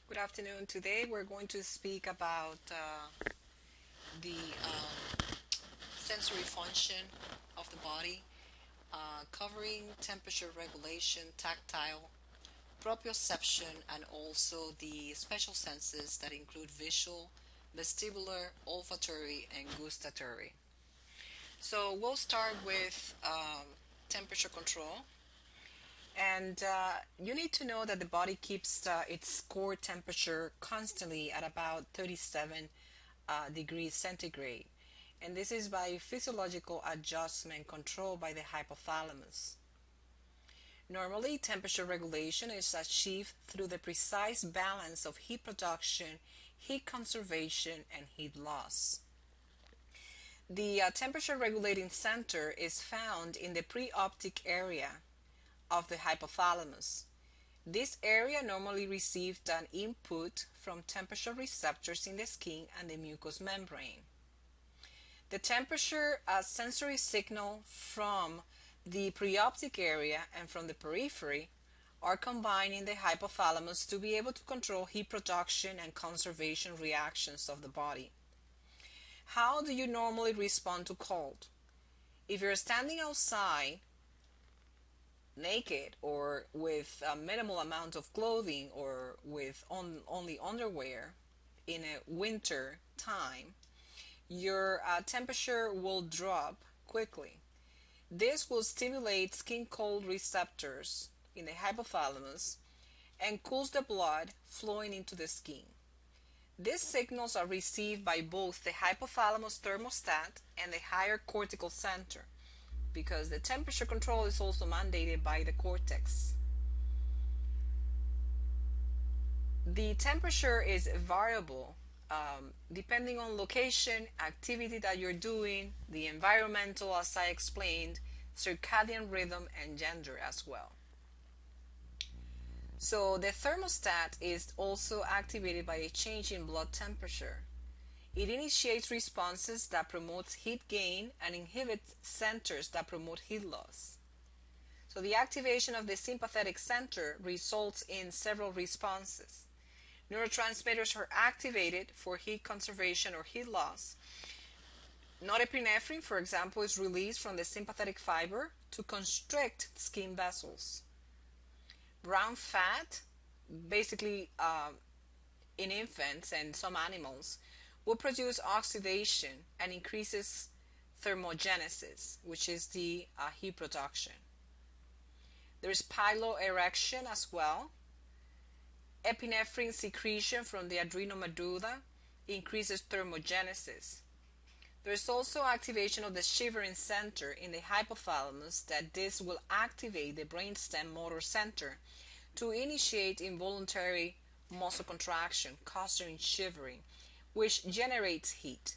Good afternoon. Today we're going to speak about the sensory function of the body, covering temperature regulation, tactile, proprioception, and also the special senses that include visual, vestibular, olfactory, and gustatory. So we'll start with temperature control. And you need to know that the body keeps its core temperature constantly at about 37 degrees centigrade. And this is by physiological adjustment controlled by the hypothalamus. Normally, temperature regulation is achieved through the precise balance of heat production, heat conservation, and heat loss. The temperature regulating center is found in the preoptic area of the hypothalamus. This area normally receives an input from temperature receptors in the skin and the mucous membrane. The temperature sensory signal from the preoptic area and from the periphery are combined in the hypothalamus to be able to control heat production and conservation reactions of the body. How do you normally respond to cold? If you're standing outside naked or with a minimal amount of clothing or with only underwear in a winter time, your temperature will drop quickly. This will stimulate skin cold receptors in the hypothalamus and cools the blood flowing into the skin. These signals are received by both the hypothalamus thermostat and the higher cortical center, because the temperature control is also mandated by the cortex. The temperature is variable depending on location, activity that you're doing, the environmental, as I explained, circadian rhythm, and gender as well. So the thermostat is also activated by a change in blood temperature. It initiates responses that promote heat gain and inhibits centers that promote heat loss. So the activation of the sympathetic center results in several responses. Neurotransmitters are activated for heat conservation or heat loss. Norepinephrine, for example, is released from the sympathetic fiber to constrict skin vessels. Brown fat, basically in infants and some animals, will produce oxidation and increases thermogenesis, which is the heat production. There's piloerection as well. Epinephrine secretion from the adrenomedulla increases thermogenesis. There's also activation of the shivering center in the hypothalamus, that this will activate the brainstem motor center to initiate involuntary muscle contraction, causing shivering, which generates heat.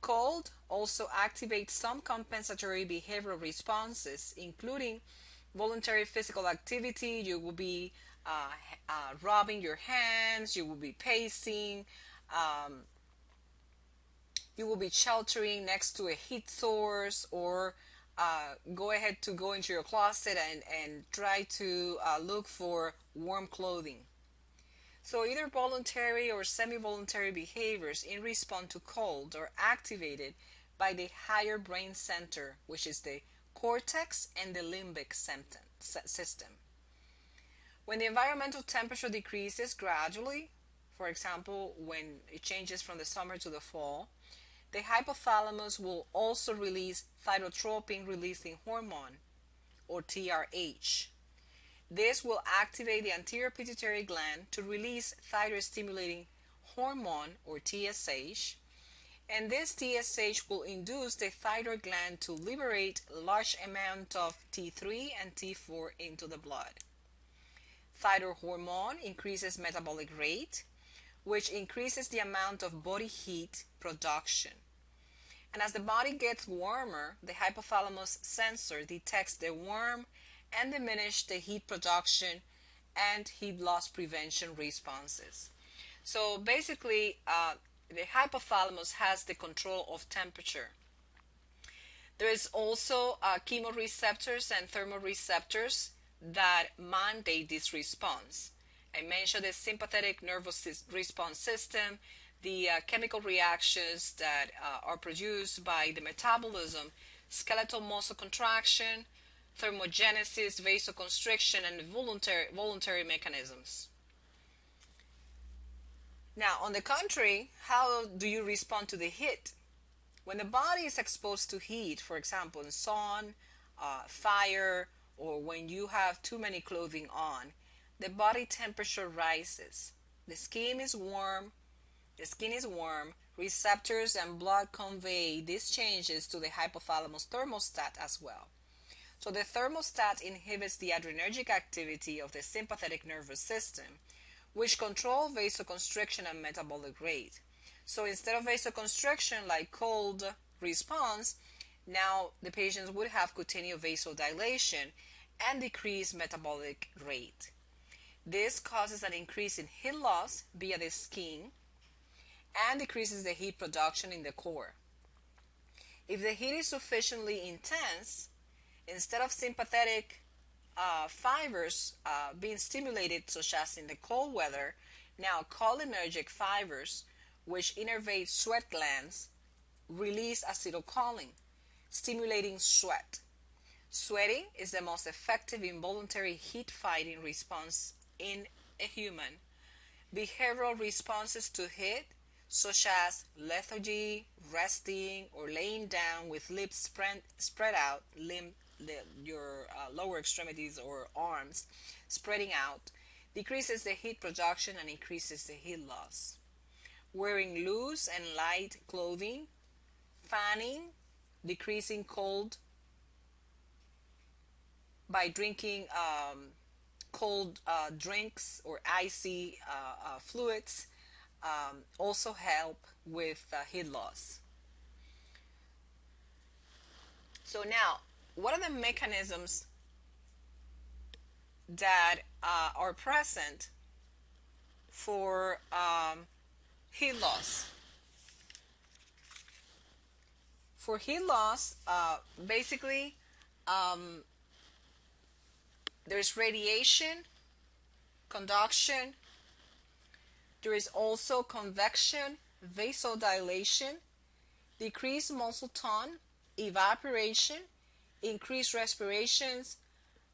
Cold also activates some compensatory behavioral responses, including voluntary physical activity. You will be rubbing your hands, you will be pacing, you will be sheltering next to a heat source, or go ahead to go into your closet and try to look for warm clothing. So either voluntary or semi-voluntary behaviors in response to cold are activated by the higher brain center, which is the cortex and the limbic system. When the environmental temperature decreases gradually, for example, when it changes from the summer to the fall, the hypothalamus will also release thyrotropin releasing hormone, or TRH. This will activate the anterior pituitary gland to release thyroid-stimulating hormone, or TSH, and this TSH will induce the thyroid gland to liberate large amount of T3 and T4 into the blood. Thyroid hormone increases metabolic rate, which increases the amount of body heat production. And as the body gets warmer, the hypothalamus sensor detects the warm and diminish the heat production and heat loss prevention responses. So basically, the hypothalamus has the control of temperature. There is also chemoreceptors and thermoreceptors that mandate this response. I mentioned the sympathetic nervous response system, the chemical reactions that are produced by the metabolism, skeletal muscle contraction, thermogenesis, vasoconstriction, and voluntary mechanisms. Now, on the contrary, how do you respond to the heat? When the body is exposed to heat, for example, in sun, fire, or when you have too many clothing on, the body temperature rises. The skin is warm. The skin is warm. Receptors and blood convey these changes to the hypothalamus thermostat as well. So the thermostat inhibits the adrenergic activity of the sympathetic nervous system, which control vasoconstriction and metabolic rate. So instead of vasoconstriction like cold response, now the patients would have cutaneous vasodilation and decreased metabolic rate. This causes an increase in heat loss via the skin and decreases the heat production in the core. If the heat is sufficiently intense, instead of sympathetic fibers being stimulated, such as in the cold weather, now cholinergic fibers, which innervate sweat glands, release acetylcholine, stimulating sweat. Sweating is the most effective involuntary heat fighting response in a human. Behavioral responses to heat, such as lethargy, resting, or laying down with lips spread out, your lower extremities or arms spreading out, decreases the heat production and increases the heat loss. Wearing loose and light clothing, fanning, decreasing cold by drinking cold drinks or icy fluids also help with heat loss. So now, what are the mechanisms that are present for heat loss? For heat loss, basically, there's radiation, conduction, there is also convection, vasodilation, decreased muscle tone, evaporation, increased respirations,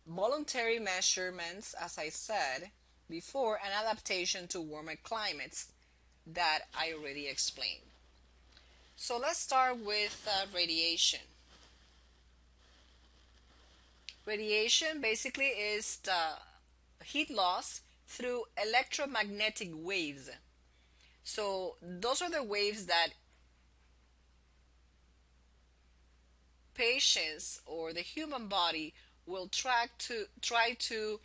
voluntary measurements, as I said before, and adaptation to warmer climates that I already explained. So let's start with radiation. Radiation basically is the heat loss through electromagnetic waves. So those are the waves that patients or the human body will try to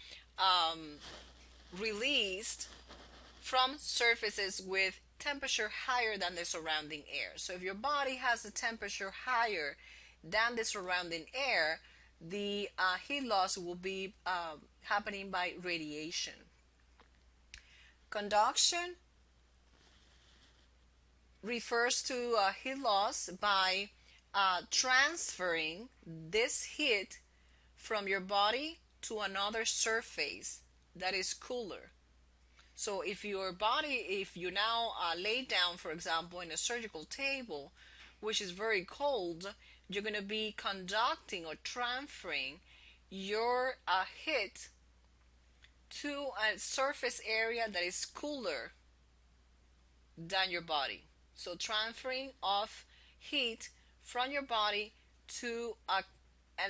release from surfaces with temperature higher than the surrounding air. So if your body has a temperature higher than the surrounding air, the heat loss will be happening by radiation. Conduction refers to heat loss by transferring this heat from your body to another surface that is cooler. So if you now lay down, for example, in a surgical table, which is very cold, you're going to be conducting or transferring your heat to a surface area that is cooler than your body. So transferring of heat from your body to a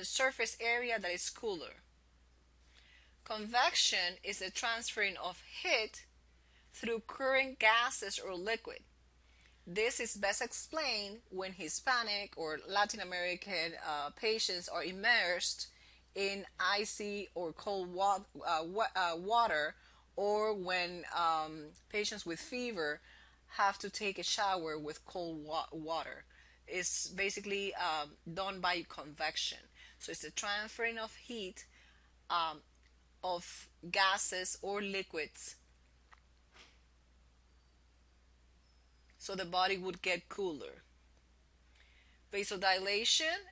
surface area that is cooler. Convection is the transferring of heat through current gases or liquid. This is best explained when Hispanic or Latin American patients are immersed in icy or cold water, or when patients with fever have to take a shower with cold water. It's basically done by convection. So it's the transferring of heat of gases or liquids, so the body would get cooler. Vasodilation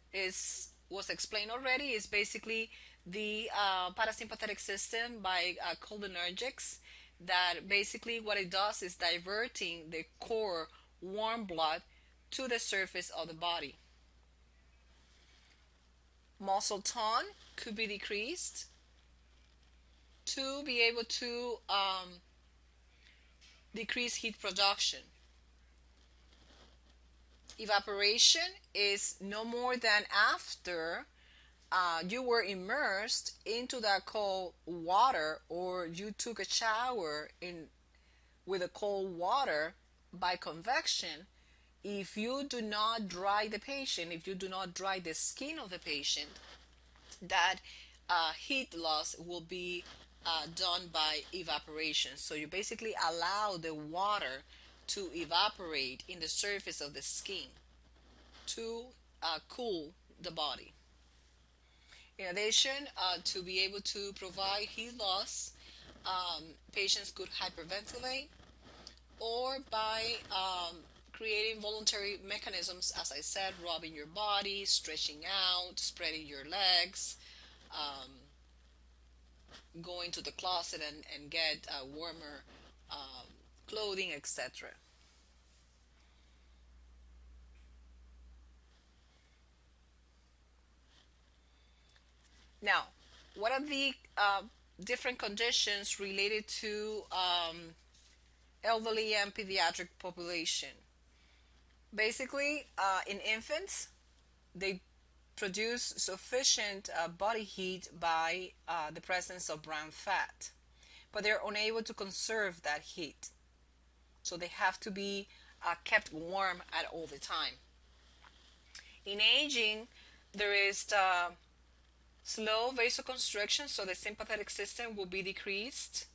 was explained already, is basically the parasympathetic system by cholinergics. that basically what it does is diverting the core warm blood to the surface of the body. Muscle tone could be decreased to be able to decrease heat production. Evaporation is no more than after you were immersed into that cold water, or you took a shower with a cold water by convection. If you do not dry the patient, if you do not dry the skin of the patient, that heat loss will be done by evaporation. So you basically allow the water to evaporate in the surface of the skin to cool the body. In addition, to be able to provide heat loss, patients could hyperventilate, or by creating voluntary mechanisms, as I said, rubbing your body, stretching out, spreading your legs, um, going to the closet and get warmer clothing, etc. Now, what are the different conditions related to elderly and pediatric population? Basically, in infants, they produce sufficient body heat by the presence of brown fat, but they're unable to conserve that heat. So they have to be kept warm at all the time. In aging, there is slow vasoconstriction, so the sympathetic system will be decreased.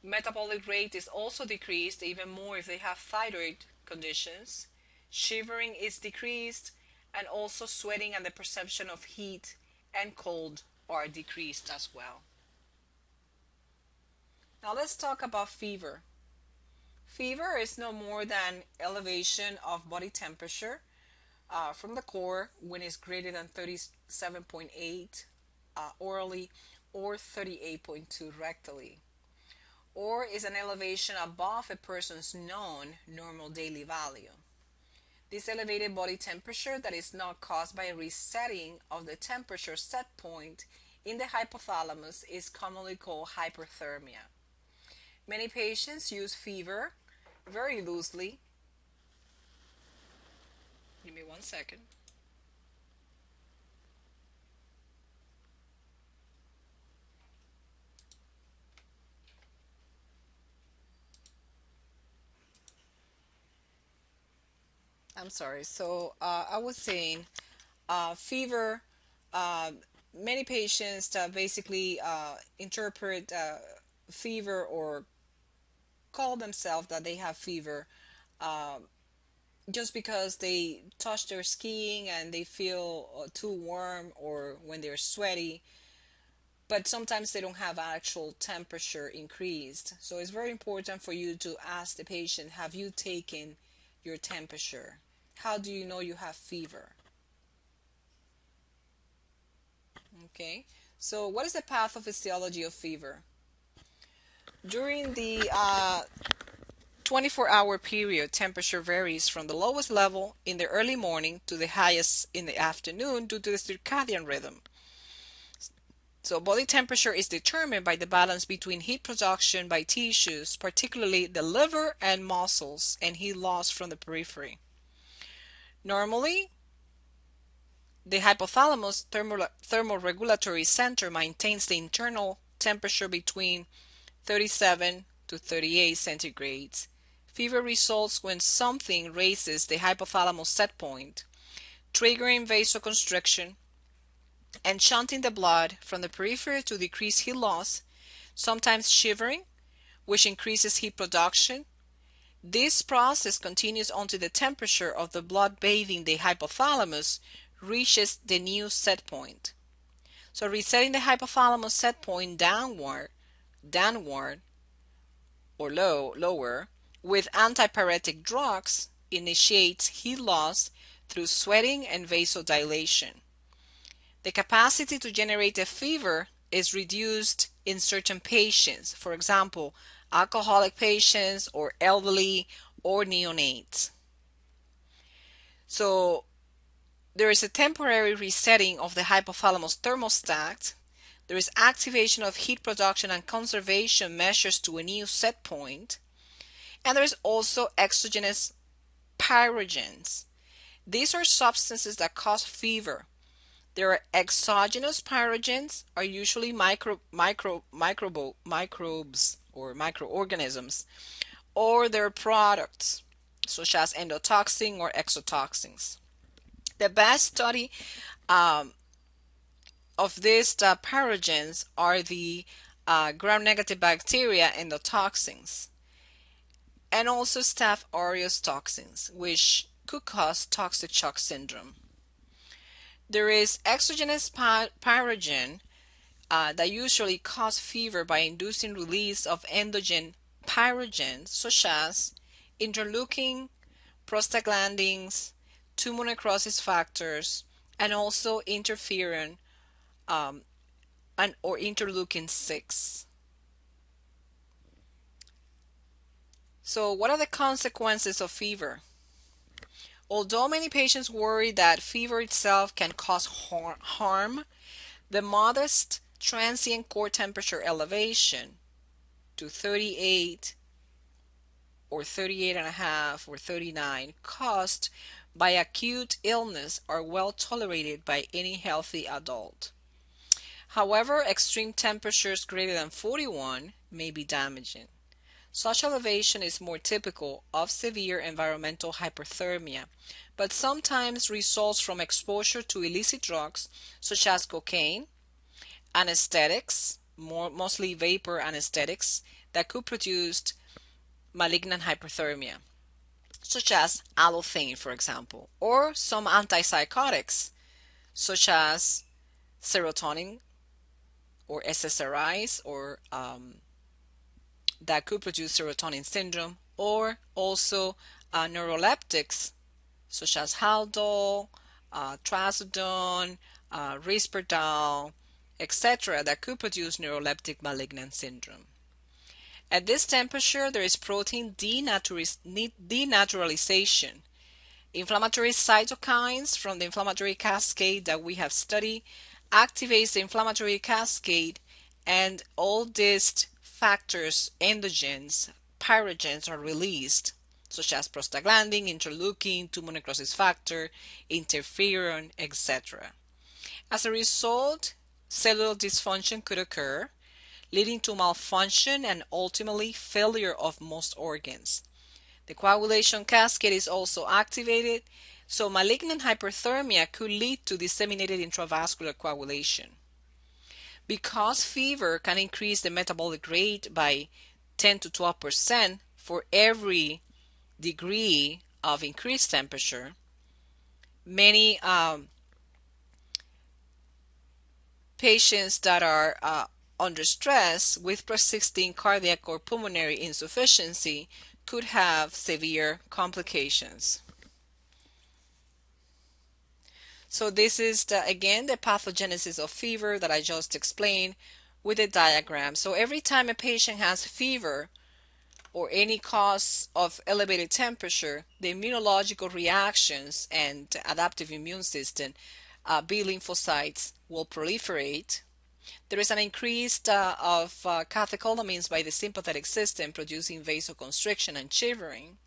Metabolic rate is also decreased, even more if they have thyroid conditions. Shivering is decreased, and also sweating and the perception of heat and cold are decreased as well. Now let's talk about fever. Fever is no more than elevation of body temperature from the core when it's greater than 37.8 orally, or 38.2 rectally, or is an elevation above a person's known normal daily value. This elevated body temperature that is not caused by a resetting of the temperature set point in the hypothalamus is commonly called hyperthermia. Many patients use fever very loosely. Give me 1 second. I'm sorry. So I was saying fever, uh, many patients basically interpret fever, or call themselves that they have fever, uh, just because they touch their skin and they feel too warm, or when they're sweaty, but sometimes they don't have actual temperature increased. So it's very important for you to ask the patient, have you taken your temperature? How do you know you have fever? Okay, so what is the pathophysiology of fever? During the 24-hour period, temperature varies from the lowest level in the early morning to the highest in the afternoon due to the circadian rhythm. So body temperature is determined by the balance between heat production by tissues, particularly the liver and muscles, and heat loss from the periphery. Normally, the hypothalamus thermoregulatory center maintains the internal temperature between 37 to 38 centigrades. Fever results when something raises the hypothalamus set point, triggering vasoconstriction and shunting the blood from the periphery to decrease heat loss, sometimes shivering, which increases heat production. This process continues until the temperature of the blood bathing the hypothalamus reaches the new set point. So resetting the hypothalamus set point downward or lower with antipyretic drugs initiates heat loss through sweating and vasodilation. The capacity to generate a fever is reduced in certain patients, for example, alcoholic patients or elderly or neonates. So there is a temporary resetting of the hypothalamus thermostat. There is activation of heat production and conservation measures to a new set point. And there is also exogenous pyrogens. These are substances that cause fever. There are exogenous pyrogens are usually microbes or microorganisms, or their products such as endotoxin or exotoxins. The best study of these pyrogens are the gram-negative bacteria endotoxins, and also Staph aureus toxins, which could cause toxic shock syndrome. There is exogenous pyrogen that usually cause fever by inducing release of endogen pyrogens such as interleukin, prostaglandins, tumor necrosis factors, and also interferon or interleukin 6. So what are the consequences of fever? Although many patients worry that fever itself can cause harm, the modest transient core temperature elevation to 38 or 38 and a half or 39 caused by acute illness are well tolerated by any healthy adult. However, extreme temperatures greater than 41 may be damaging. Such elevation is more typical of severe environmental hyperthermia, but sometimes results from exposure to illicit drugs such as cocaine, anesthetics, mostly vapor anesthetics, that could produce malignant hyperthermia, such as allothane, for example, or some antipsychotics, such as serotonin or SSRIs, or that could produce serotonin syndrome, or also neuroleptics such as Haldol, Trazodone, Risperdal, etc., that could produce neuroleptic malignant syndrome. At this temperature, there is protein denaturalization. Inflammatory cytokines from the inflammatory cascade that we have studied activates the inflammatory cascade, and all these factors, endogens, pyrogens, are released, such as prostaglandin, interleukin, tumor necrosis factor, interferon, etc. As a result, cellular dysfunction could occur, leading to malfunction and ultimately failure of most organs. The coagulation cascade is also activated, so malignant hyperthermia could lead to disseminated intravascular coagulation. Because fever can increase the metabolic rate by 10 to 12% for every degree of increased temperature, many patients that are under stress with persisting cardiac or pulmonary insufficiency could have severe complications. So this is again the pathogenesis of fever that I just explained with a diagram. So every time a patient has fever or any cause of elevated temperature, the immunological reactions and adaptive immune system, B lymphocytes, will proliferate. There is an increase of catecholamines by the sympathetic system, producing vasoconstriction and shivering.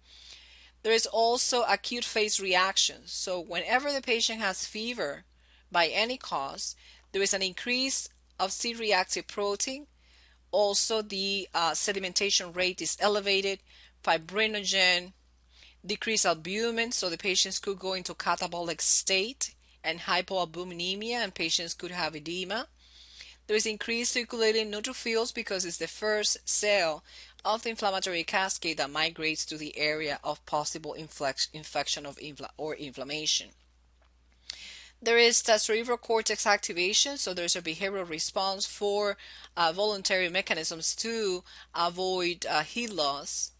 There is also acute phase reactions. So whenever the patient has fever by any cause, there is an increase of C-reactive protein. Also, the sedimentation rate is elevated, fibrinogen, decreased albumin, so the patients could go into catabolic state, and hypoalbuminemia, and patients could have edema. There is increased circulating neutrophils because it's the first cell of the inflammatory cascade that migrates to the area of possible infection or inflammation. There is the cerebral cortex activation, so there's a behavioral response for voluntary mechanisms to avoid heat loss.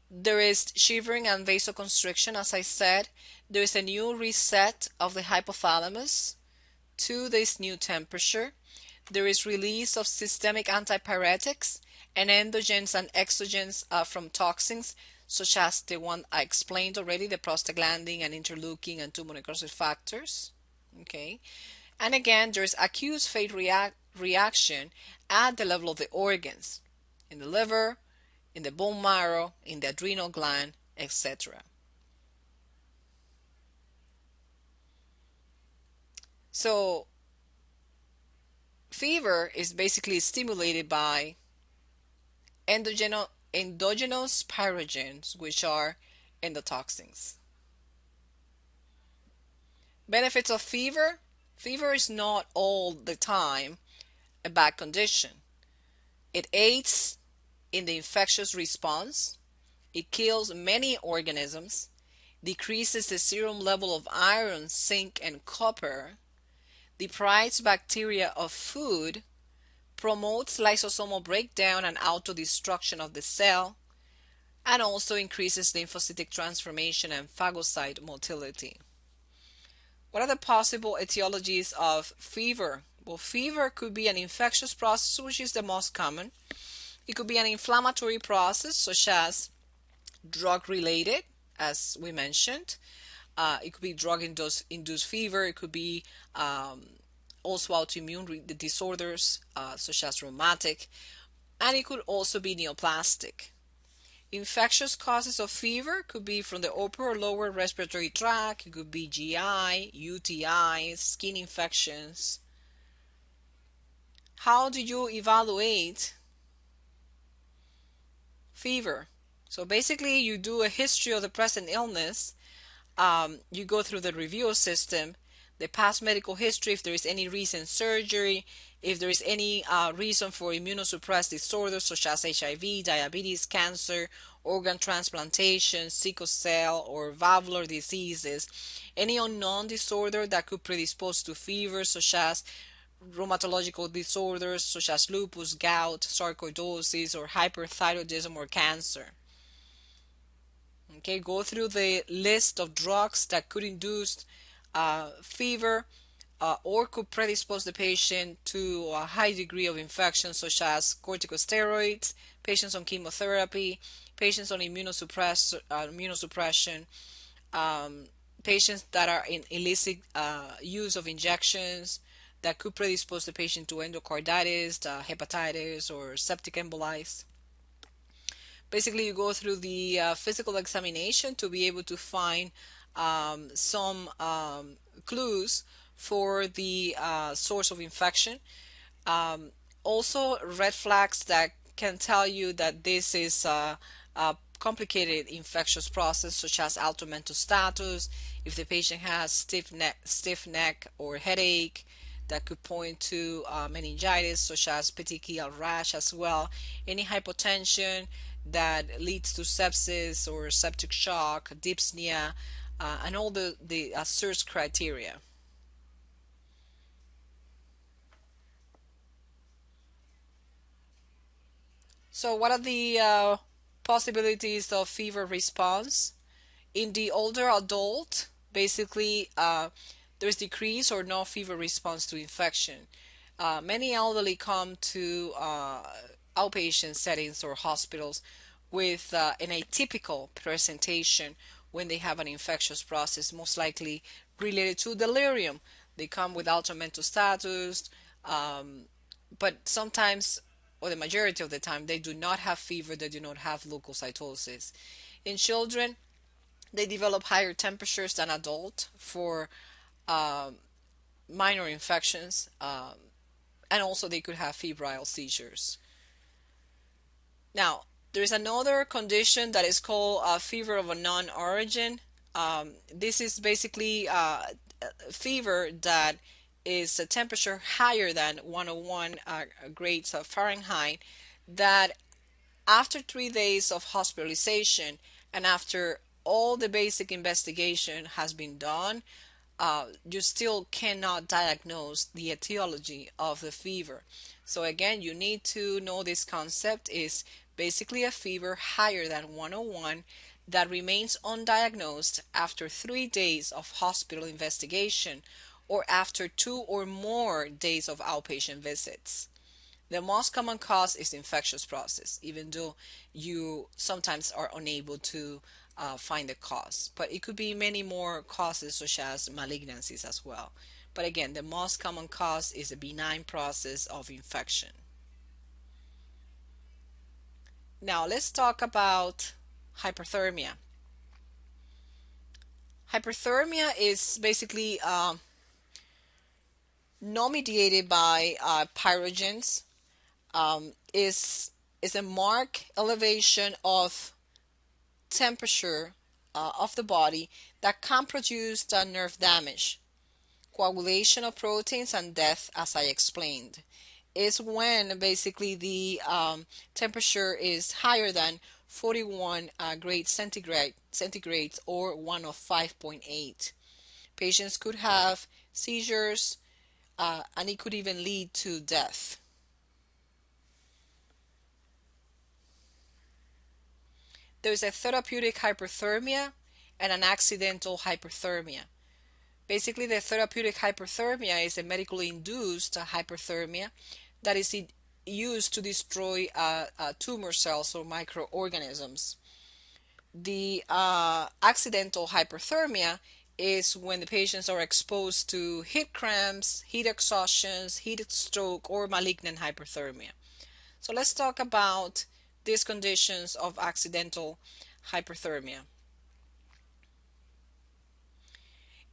There is shivering and vasoconstriction, as I said. There is a new reset of the hypothalamus to this new temperature. There is release of systemic antipyretics and endogens and exogens from toxins, such as the one I explained already, the prostaglandin and interleukin and tumor necrosis factors. Okay. And again, there's acute phase reaction at the level of the organs, in the liver, in the bone marrow, in the adrenal gland, etc. So, fever is basically stimulated by endogenous pyrogens, which are endotoxins. Benefits of fever: fever is not all the time a bad condition. It aids in the infectious response, it kills many organisms, decreases the serum level of iron, zinc, and copper, deprives bacteria of food, promotes lysosomal breakdown and autodestruction of the cell, and also increases lymphocytic transformation and phagocyte motility. What are the possible etiologies of fever? Well, fever could be an infectious process, which is the most common. It could be an inflammatory process, such as drug related, as we mentioned. It could be drug induced fever. It could be also autoimmune disorders, such as rheumatic. And it could also be neoplastic. Infectious causes of fever could be from the upper or lower respiratory tract. It could be GI, UTIs, skin infections. How do you evaluate fever? So basically, you do a history of the present illness. You go through the review system, the past medical history, if there is any recent surgery, if there is any reason for immunosuppressed disorders such as HIV, diabetes, cancer, organ transplantation, sickle cell, or valvular diseases, any unknown disorder that could predispose to fever, such as rheumatological disorders such as lupus, gout, sarcoidosis, or hyperthyroidism or cancer. Okay, go through the list of drugs that could induce fever or could predispose the patient to a high degree of infection, such as corticosteroids, patients on chemotherapy, patients on immunosuppression, um, patients that are in illicit use of injections that could predispose the patient to endocarditis, hepatitis, or septic embolies. Basically, you go through the physical examination to be able to find some clues for the source of infection. Um, Also, red flags that can tell you that this is a complicated infectious process, such as altered mental status, if the patient has stiff neck or headache, that could point to meningitis, such as petechial rash as well. Any hypotension that leads to sepsis or septic shock, dyspnea, and all the search criteria. So, what are the possibilities of fever response? In the older adult, basically, there's decrease or no fever response to infection. Many elderly come to outpatient settings or hospitals with an atypical presentation when they have an infectious process, most likely related to delirium. They come with altered mental status, um, but sometimes, or the majority of the time, they do not have fever, they do not have leukocytosis. In children, they develop higher temperatures than adult for um, minor infections, and also they could have febrile seizures. Now, there is another condition that is called fever of unknown origin. This is basically fever that is a temperature higher than 101 grades of Fahrenheit, that after 3 days of hospitalization and after all the basic investigation has been done, you still cannot diagnose the etiology of the fever. So again, you need to know this concept is basically a fever higher than 101 that remains undiagnosed after 3 days of hospital investigation or after 2 or more days of outpatient visits. The most common cause is infectious process, even though you sometimes are unable to find the cause. But it could be many more causes, such as malignancies as well. But again, the most common cause is a benign process of infection. Now let's talk about hyperthermia. Hyperthermia is basically not mediated by pyrogens. Is a marked elevation of temperature of the body that can produce nerve damage, coagulation of proteins, and death, as I explained. Is when basically the temperature is higher than 41 grade centigrade or 1 of 5.8. Patients could have seizures, and it could even lead to death. There's a therapeutic hyperthermia and an accidental hyperthermia. Basically, the therapeutic hyperthermia is a medically induced hyperthermia that is used to destroy tumor cells or microorganisms. The accidental hyperthermia is when the patients are exposed to heat cramps, heat exhaustions, heat stroke, or malignant hyperthermia. So let's talk about these conditions of accidental hyperthermia.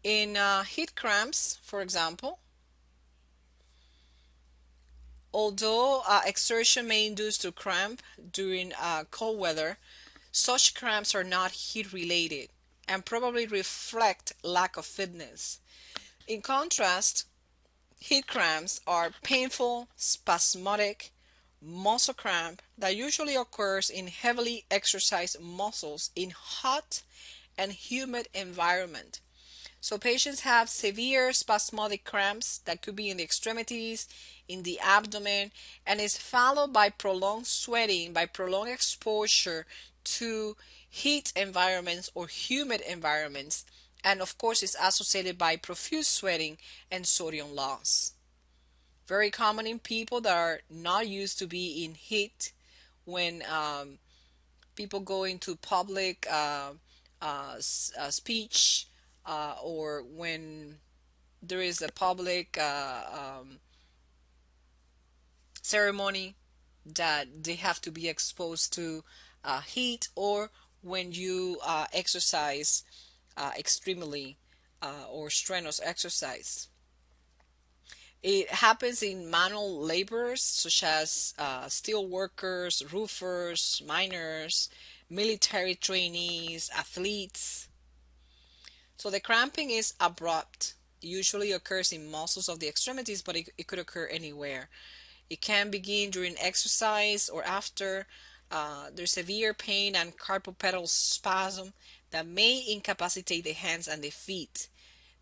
In heat cramps, for example, although exertion may induce to cramp during cold weather, such cramps are not heat related and probably reflect lack of fitness. In contrast, heat cramps are painful, spasmodic muscle cramp that usually occurs in heavily exercised muscles in hot and humid environment. So patients have severe spasmodic cramps that could be in the extremities, in the abdomen, and is followed by prolonged sweating, by prolonged exposure to heat environments or humid environments, and of course is associated by profuse sweating and sodium loss. Very common in people that are not used to be in heat. When people go into public speech, or when there is a public ceremony that they have to be exposed to heat, or when you exercise extremely or strenuous exercise. It happens in manual laborers such as steel workers, roofers, miners, military trainees, athletes. So the cramping is abrupt. It usually occurs in muscles of the extremities, but it could occur anywhere. It can begin during exercise or after. There's severe pain and carpal pedal spasm that may incapacitate the hands and the feet.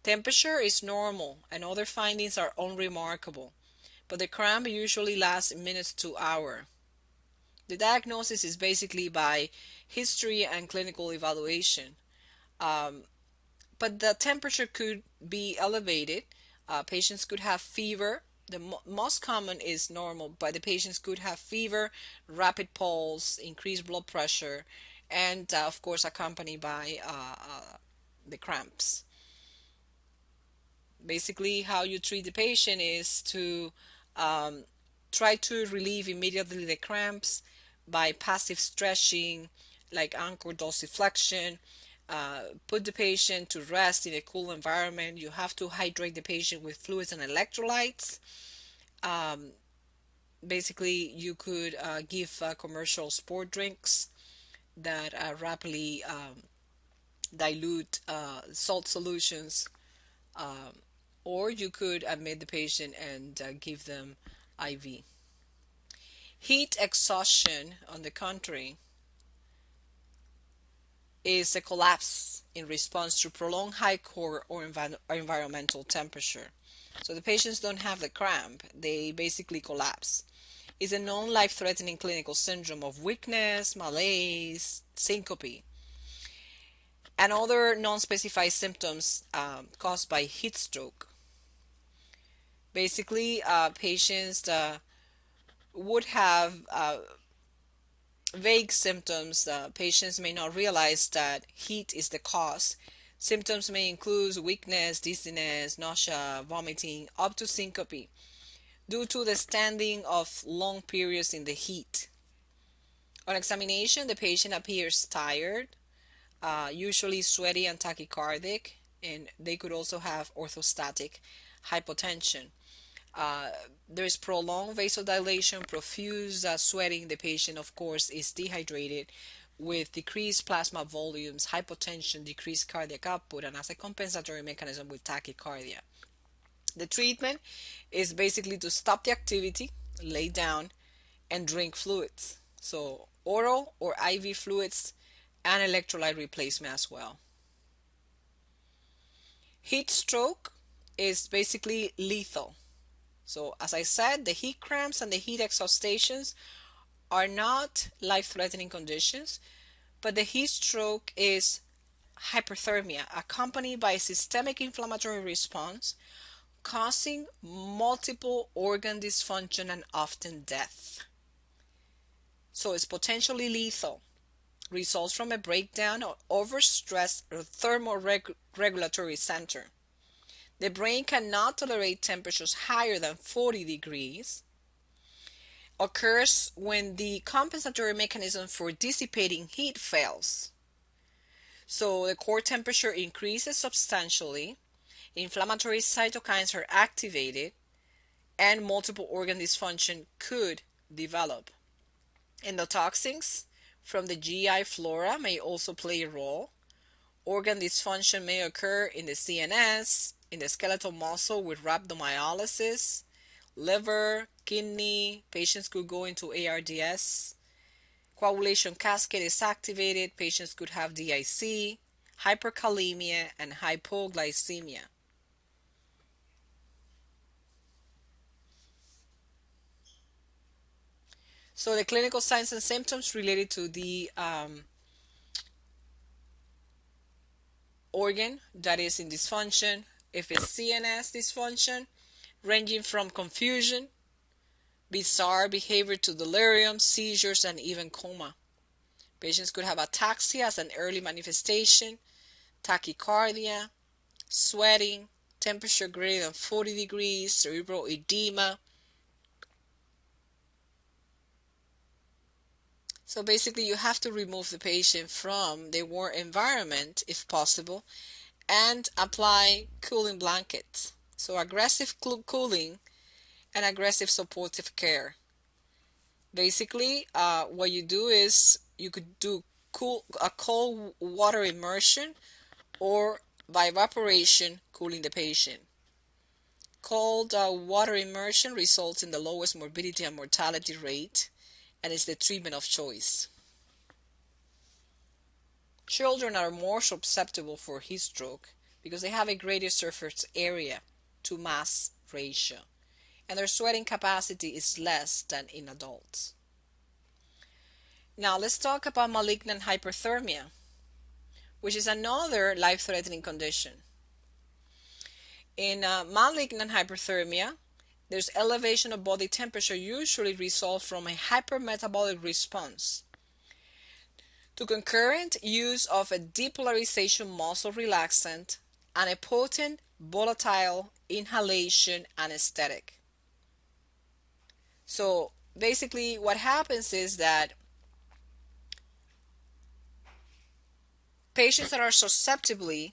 Temperature is normal and other findings are unremarkable, but the cramp usually lasts minutes to hours. The diagnosis is basically by history and clinical evaluation. Um, but the temperature could be elevated. Patients could have fever. The most common is normal, but the patients could have fever, rapid pulse, increased blood pressure, and of course accompanied by the cramps. Basically, how you treat the patient is to um, try to relieve immediately the cramps by passive stretching, like ankle dorsiflexion. Put the patient to rest in a cool environment. You have to hydrate the patient with fluids and electrolytes. Um, Basically, you could give commercial sport drinks that rapidly dilute salt solutions, um, or you could admit the patient and give them IV. Heat exhaustion, on the contrary, is a collapse in response to prolonged high core or environmental temperature. So the patients don't have the cramp, they basically collapse. It's a known life-threatening clinical syndrome of weakness, malaise, syncope, and other non-specified symptoms caused by heat stroke. Basically, patients would have vague symptoms. Patients may not realize that heat is the cause. Symptoms may include weakness, dizziness, nausea, vomiting, up to syncope, due to the standing of long periods in the heat. On examination, the patient appears tired, usually sweaty and tachycardic, and they could also have orthostatic hypotension. Uh, there is prolonged vasodilation, profuse sweating. The patient, of course, is dehydrated with decreased plasma volumes, hypotension, decreased cardiac output, and as a compensatory mechanism with tachycardia. The treatment is basically to stop the activity, lay down, and drink fluids. So, oral or IV fluids and electrolyte replacement as well. Heat stroke is basically lethal. So, as I said, the heat cramps and the heat exhaustations are not life-threatening conditions, but the heat stroke is hyperthermia accompanied by a systemic inflammatory response causing multiple organ dysfunction and often death. So it's potentially lethal. Results from a breakdown or overstressed thermoregulatory center. The brain cannot tolerate temperatures higher than 40 degrees. Occurs when the compensatory mechanism for dissipating heat fails. So the core temperature increases substantially, inflammatory cytokines are activated, and multiple organ dysfunction could develop. Endotoxins from the GI flora may also play a role. Organ dysfunction may occur in the CNS, in the skeletal muscle with rhabdomyolysis, liver, kidney. Patients could go into ARDS. Coagulation cascade is activated. Patients could have DIC, hyperkalemia, and hypoglycemia. So the clinical signs and symptoms related to the organ that is in dysfunction, if it's CNS dysfunction, ranging from confusion, bizarre behavior to delirium, seizures, and even coma. Patients could have ataxia as an early manifestation, tachycardia, sweating, temperature greater than 40 degrees, cerebral edema. So basically, you have to remove the patient from the warm environment if possible and apply cooling blankets. So aggressive cooling and aggressive supportive care. Basically, what you do is you could do a cold water immersion or by evaporation cooling the patient. Cold water immersion results in the lowest morbidity and mortality rate and is the treatment of choice. Children are more susceptible for heat stroke because they have a greater surface area to mass ratio and their sweating capacity is less than in adults. Now let's talk about malignant hyperthermia, which is another life-threatening condition. In malignant hyperthermia, there's elevation of body temperature usually results from a hypermetabolic response to concurrent use of a depolarization muscle relaxant and a potent volatile inhalation anesthetic. So basically what happens is that patients that are susceptibly,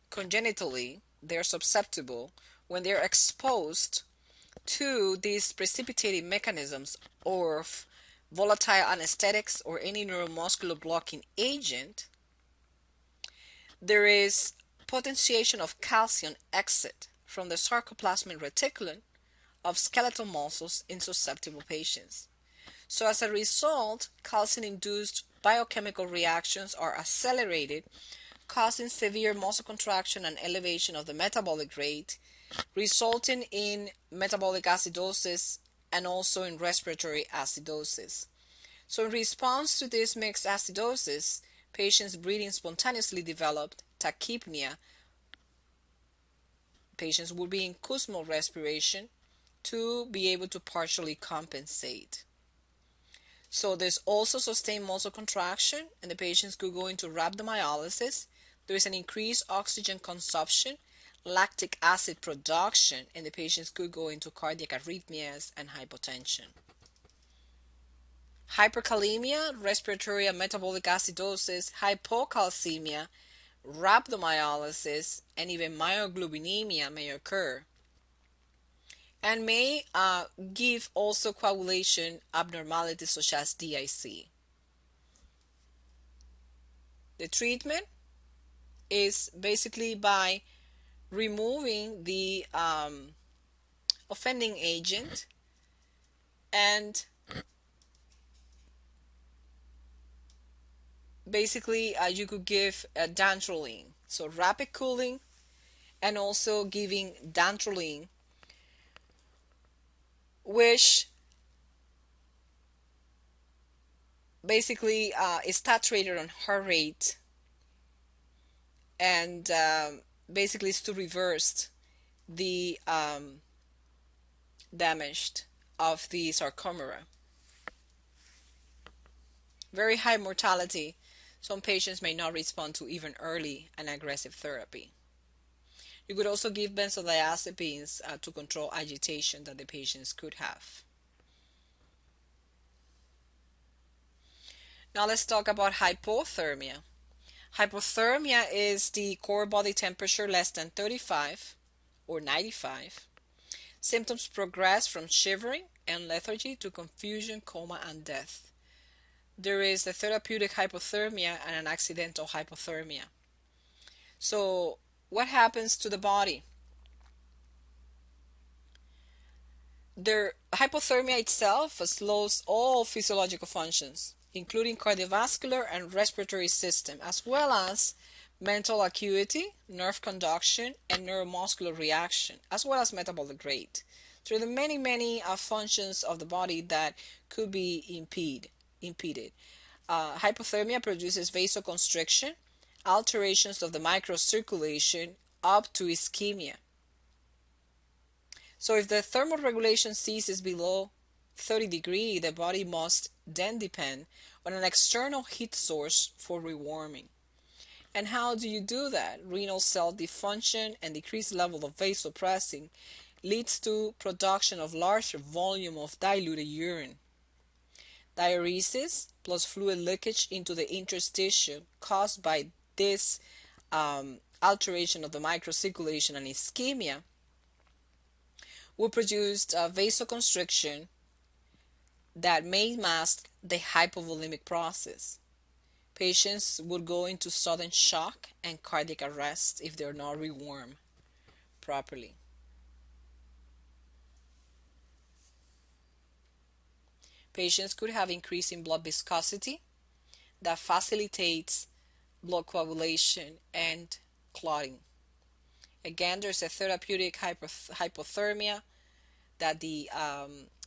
congenitally, they're susceptible when they're exposed to these precipitating mechanisms or volatile anesthetics or any neuromuscular blocking agent, there is potentiation of calcium exit from the sarcoplasmic reticulum of skeletal muscles in susceptible patients. So as a result, calcium-induced biochemical reactions are accelerated, causing severe muscle contraction and elevation of the metabolic rate, resulting in metabolic acidosis and also in respiratory acidosis. So in response to this mixed acidosis, patients breathing spontaneously developed tachypnea, Patients will be in Kussmaul respiration to be able to partially compensate. So there's also sustained muscle contraction, and the patients could go into rhabdomyolysis. There is an increased oxygen consumption, lactic acid production, and the patients could go into cardiac arrhythmias and hypotension. Hyperkalemia, respiratory and metabolic acidosis, hypocalcemia, rhabdomyolysis, and even myoglobinemia may occur, and may give also coagulation abnormalities such as DIC. The treatment is basically by removing the offending agent, and basically you could give dantrolene, so rapid cooling, and also giving dantrolene, which basically is saturated on heart rate, and basically is to reverse the damage of the sarcomera. Very high mortality. Some patients may not respond to even early and aggressive therapy. You could also give benzodiazepines to control agitation that the patients could have. Now let's talk about hypothermia. Hypothermia is the core body temperature less than 35 or 95. Symptoms progress from shivering and lethargy to confusion, coma, and death. There is a therapeutic hypothermia and an accidental hypothermia. So what happens to the body? The hypothermia itself slows all physiological functions, including cardiovascular and respiratory system, as well as mental acuity, nerve conduction, and neuromuscular reaction, as well as metabolic rate. So there are many functions of the body that could be impeded. Hypothermia produces vasoconstriction, alterations of the microcirculation, up to ischemia. So if the thermal regulation ceases below 30 degrees, the body must then depend on an external heat source for rewarming. And how do you do that? Renal cell dysfunction and decreased level of vasopressin leads to production of larger volume of diluted urine. Diuresis plus fluid leakage into the interstitium caused by this alteration of the microcirculation and ischemia will produce vasoconstriction that may mask the hypovolemic process. Patients would go into sudden shock and cardiac arrest if they're not rewarmed properly. Patients could have increasing blood viscosity that facilitates blood coagulation and clotting. Again, there's a therapeutic hypothermia that the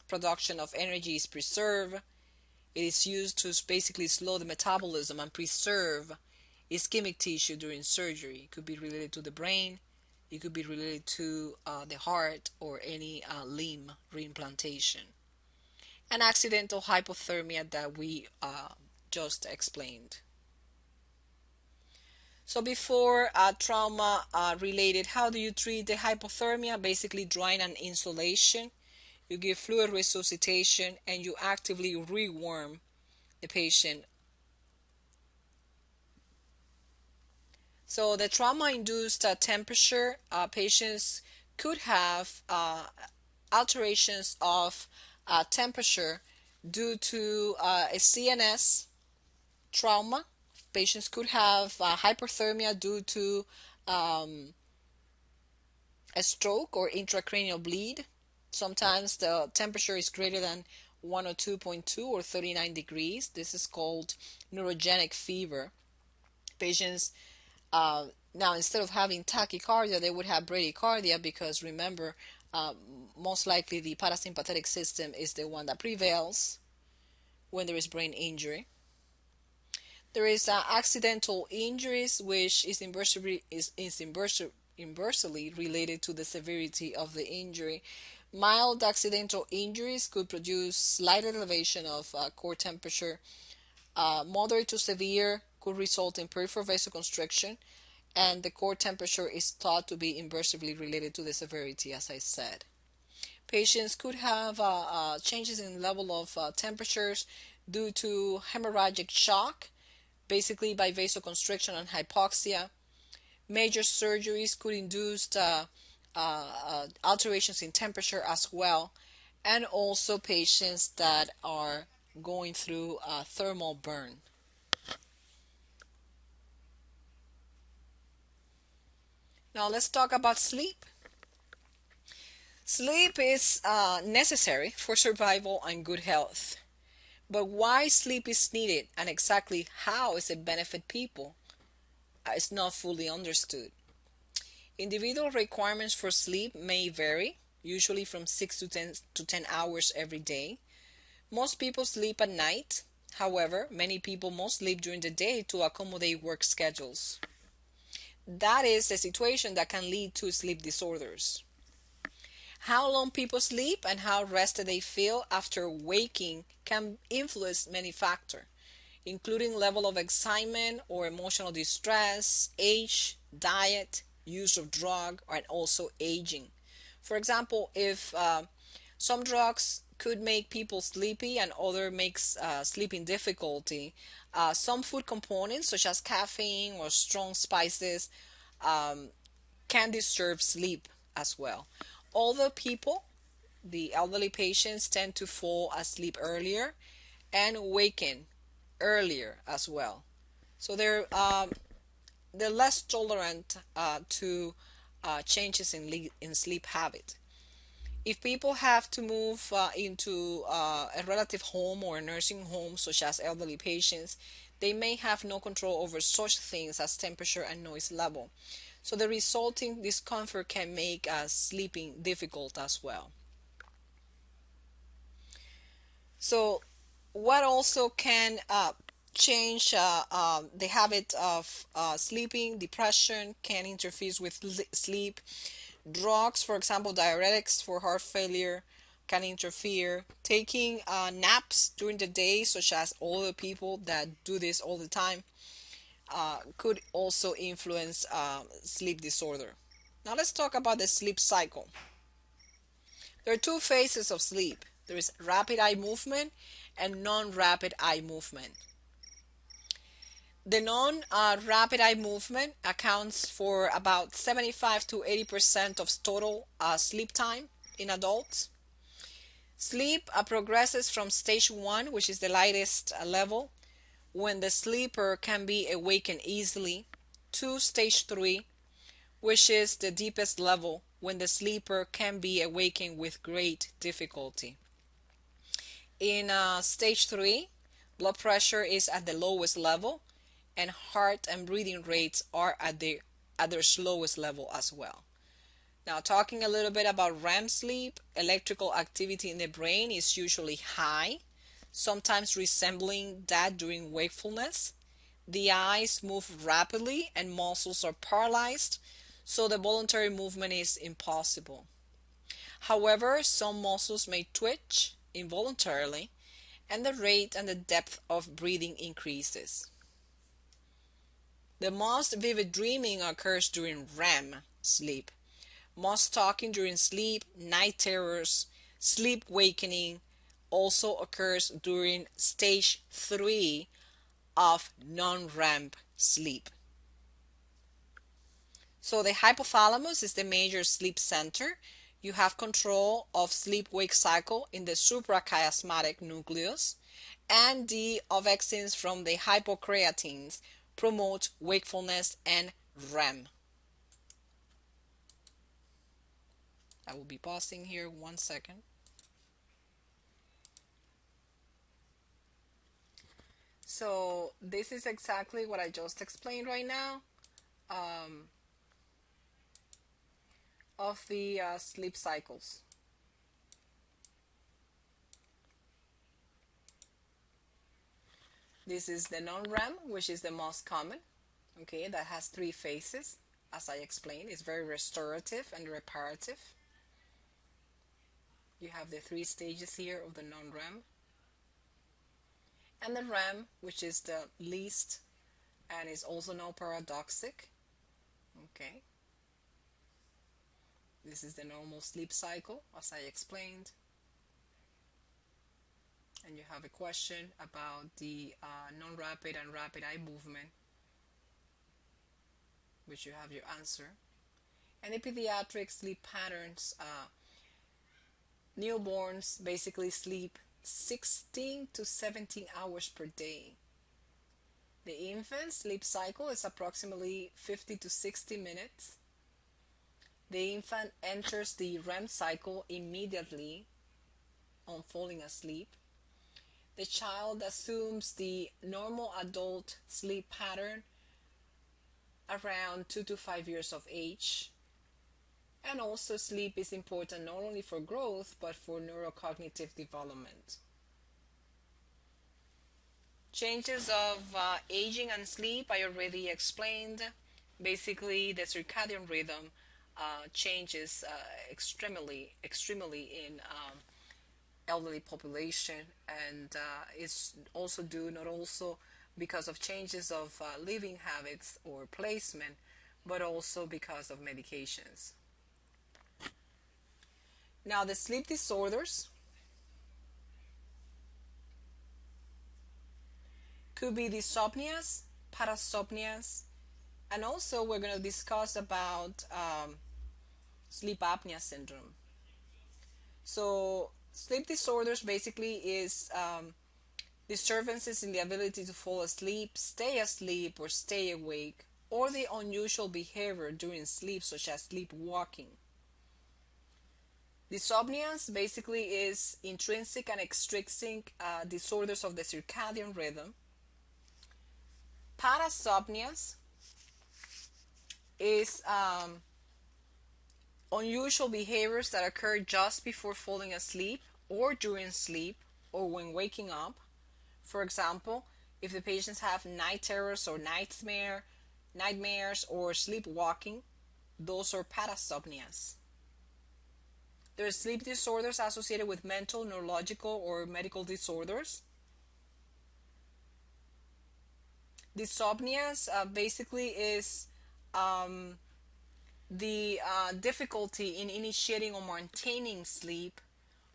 production of energy is preserved. It is used to basically slow the metabolism and preserve ischemic tissue during surgery. It could be related to the brain, it could be related to the heart, or any limb reimplantation. An accidental hypothermia that we just explained. So before trauma related, how do you treat the hypothermia? Basically drying and insulation. You give fluid resuscitation, and you actively rewarm the patient. So the trauma-induced temperature, patients could have alterations of temperature due to a CNS trauma. Patients could have hyperthermia due to a stroke or intracranial bleed. Sometimes the temperature is greater than 102.2 or 39 degrees. This is called neurogenic fever. Patients now, instead of having tachycardia, they would have bradycardia, because remember, most likely the parasympathetic system is the one that prevails when there is brain injury. There is accidental injuries, which is inversely related to the severity of the injury. Mild accidental injuries could produce slight elevation of core temperature. Moderate to severe could result in peripheral vasoconstriction, and the core temperature is thought to be inversely related to the severity, as I said. Patients could have changes in level of temperatures due to hemorrhagic shock, basically by vasoconstriction and hypoxia. Major surgeries could induce alterations in temperature as well, and also patients that are going through a thermal burn. Now let's talk about sleep. Sleep is necessary for survival and good health. But why sleep is needed and exactly how is it benefit people is not fully understood. Individual requirements for sleep may vary, usually from 6 to 10 hours every day. Most people sleep at night. However, many people must sleep during the day to accommodate work schedules. That is a situation that can lead to sleep disorders. How long people sleep and how rested they feel after waking can influence many factors, including level of excitement or emotional distress, age, diet, use of drug, and also aging. For example, if some drugs could make people sleepy and other makes sleeping difficulty, some food components such as caffeine or strong spices um, can disturb sleep as well. Older people, the elderly patients, tend to fall asleep earlier and awaken earlier as well. So they're less tolerant to changes in sleep habit. If people have to move into a relative home or a nursing home, such as elderly patients, they may have no control over such things as temperature and noise level. So the resulting discomfort can make sleeping difficult as well. So what also can change the habit of sleeping, depression can interfere with sleep. Drugs, for example, diuretics for heart failure, can interfere. Taking naps during the day, such as older people that do this all the time, could also influence sleep disorder. Now let's talk about the sleep cycle. There are two phases of sleep. There is rapid eye movement and non-rapid eye movement. The non-rapid eye movement accounts for about 75 to 80% of total sleep time in adults. Sleep progresses from stage 1, which is the lightest level, when the sleeper can be awakened easily, to stage 3, which is the deepest level, when the sleeper can be awakened with great difficulty. In stage 3, blood pressure is at the lowest level, and heart and breathing rates are at their slowest level as well. Now, talking a little bit about REM sleep, electrical activity in the brain is usually high, sometimes resembling that during wakefulness. The eyes move rapidly and muscles are paralyzed, so the voluntary movement is impossible. However, some muscles may twitch involuntarily, and the rate and the depth of breathing increases. The most vivid dreaming occurs during REM sleep. Most talking during sleep, night terrors, sleep wakening also occurs during stage 3 of non-REM sleep. So the hypothalamus is the major sleep center. You have control of sleep-wake cycle in the suprachiasmatic nucleus, and the ovexins from the hypocreatines promote wakefulness and REM. I will be pausing here 1 second. So this is exactly what I just explained right now um, of the sleep cycles. This is the non-REM, which is the most common. Okay, that has 3 phases. as I explained, is very restorative and reparative. You have the three stages here of the non-REM. And the REM, which is the least and is also known paradoxic. Okay. This is the normal sleep cycle, as I explained. And you have a question about the non-rapid and rapid eye movement, which you have your answer. And the pediatric sleep patterns, newborns basically sleep 16 to 17 hours per day. The infant sleep cycle is approximately 50 to 60 minutes. The infant enters the REM cycle immediately on falling asleep. The child assumes the normal adult sleep pattern around 2 to 5 years of age. And also sleep is important not only for growth but for neurocognitive development. Changes of aging and sleep I already explained. Basically, the circadian rhythm changes extremely in elderly population, and it's also due not also because of changes of living habits or placement, but also because of medications. Now, the sleep disorders could be dysopnias, parasomnias, and also we're going to discuss about sleep apnea syndrome. So sleep disorders basically is disturbances in the ability to fall asleep, or stay awake, or the unusual behavior during sleep, such as sleepwalking. Dysomnias basically is intrinsic and extrinsic disorders of the circadian rhythm. Parasomnias is unusual behaviors that occur just before falling asleep or during sleep or when waking up. For example, if the patients have night terrors or nightmares or sleepwalking, those are parasomnias. There are sleep disorders associated with mental, neurological, or medical disorders. Dysomnias basically is the difficulty in initiating or maintaining sleep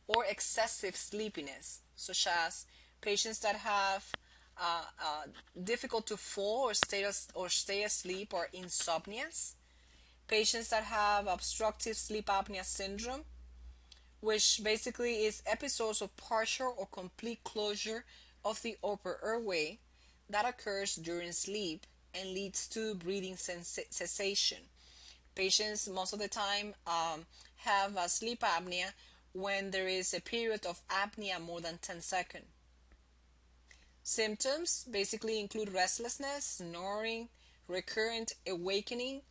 or excessive sleepiness, such as patients that have difficult to fall or stay asleep are insomnias. Patients that have obstructive sleep apnea syndrome, which basically is episodes of partial or complete closure of the upper airway that occurs during sleep and leads to breathing cessation. Patients most of the time have sleep apnea when there is a period of apnea more than 10 seconds. Symptoms basically include restlessness, snoring, recurrent awakening,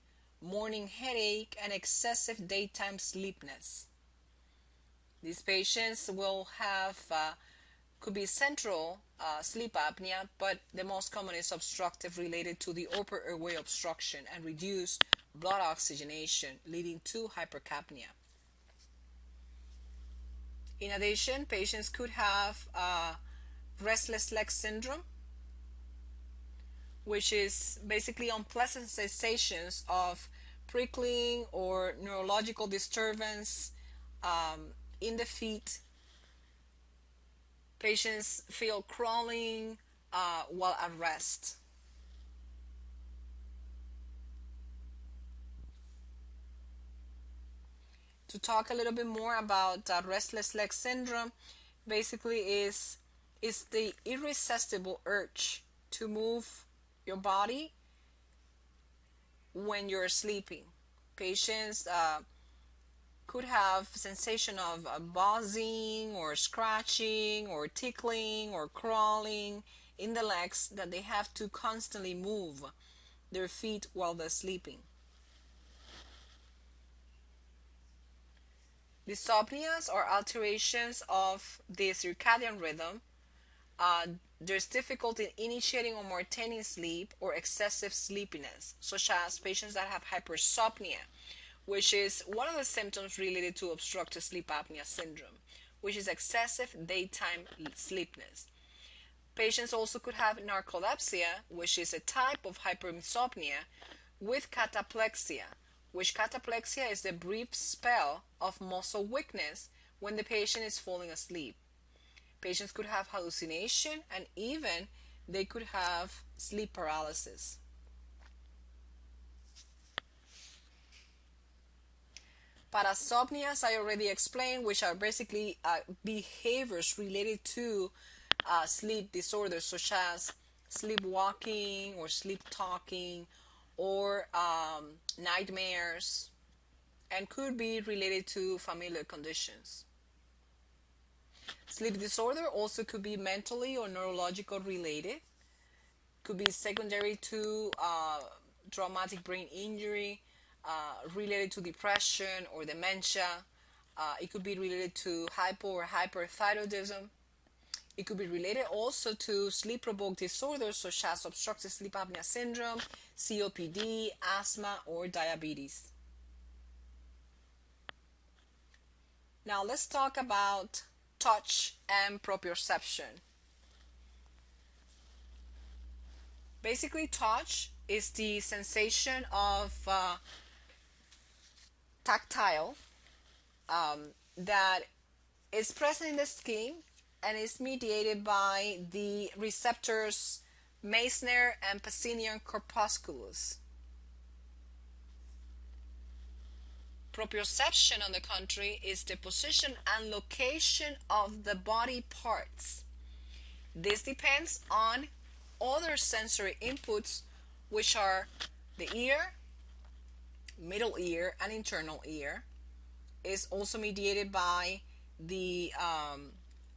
morning headache, and excessive daytime sleepiness. These patients will have, could be central sleep apnea, but the most common is obstructive, related to the upper airway obstruction and reduced blood oxygenation, leading to hypercapnia. In addition, patients could have restless leg syndrome, which is basically unpleasant sensations of prickling or neurological disturbance in the feet. Patients feel crawling while at rest. To talk a little bit more about restless leg syndrome, basically is the irresistible urge to move your body when you're sleeping. Patients could have sensation of buzzing or scratching or tickling or crawling in the legs, that they have to constantly move their feet while they're sleeping. Dysopnias are alterations of the circadian rhythm Uh, there's difficulty in initiating or maintaining sleep or excessive sleepiness, such as patients that have hypersomnia, which is one of the symptoms related to obstructive sleep apnea syndrome, which is excessive daytime sleepiness. Patients also could have narcolepsia, which is a type of hyperinsomnia, with cataplexia, which cataplexia is the brief spell of muscle weakness when the patient is falling asleep. Patients could have hallucination and even they could have sleep paralysis. Parasomnia, as I already explained, which are basically behaviors related to sleep disorders such as sleepwalking or sleep talking or nightmares, and could be related to familiar conditions. Sleep disorder also could be mentally or neurological related, could be secondary to traumatic brain injury, related to depression or dementia. It could be related to hypo or hyperthyroidism. It could be related also to sleep-provoked disorders such as obstructive sleep apnea syndrome, COPD, asthma, or diabetes. Now let's talk about touch and proprioception. Basically, touch is the sensation of tactile that is present in the skin and is mediated by the receptors Meissner and Pacinian corpusculus. Proprioception, on the contrary, is the position and location of the body parts. This depends on other sensory inputs, which are the ear, middle ear, and internal ear. Is also mediated by the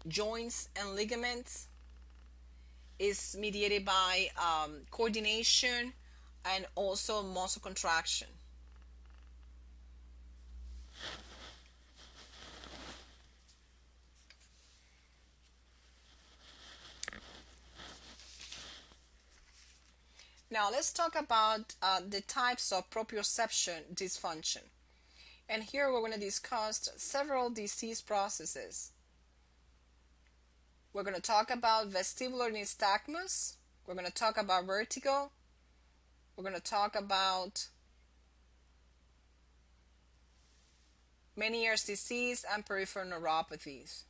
joints and ligaments. Is mediated by coordination and also muscle contraction. Now let's talk about the types of proprioception dysfunction. And here we're going to discuss several disease processes. We're going to talk about vestibular nystagmus. We're going to talk about vertigo. We're going to talk about Meniere's disease and peripheral neuropathies.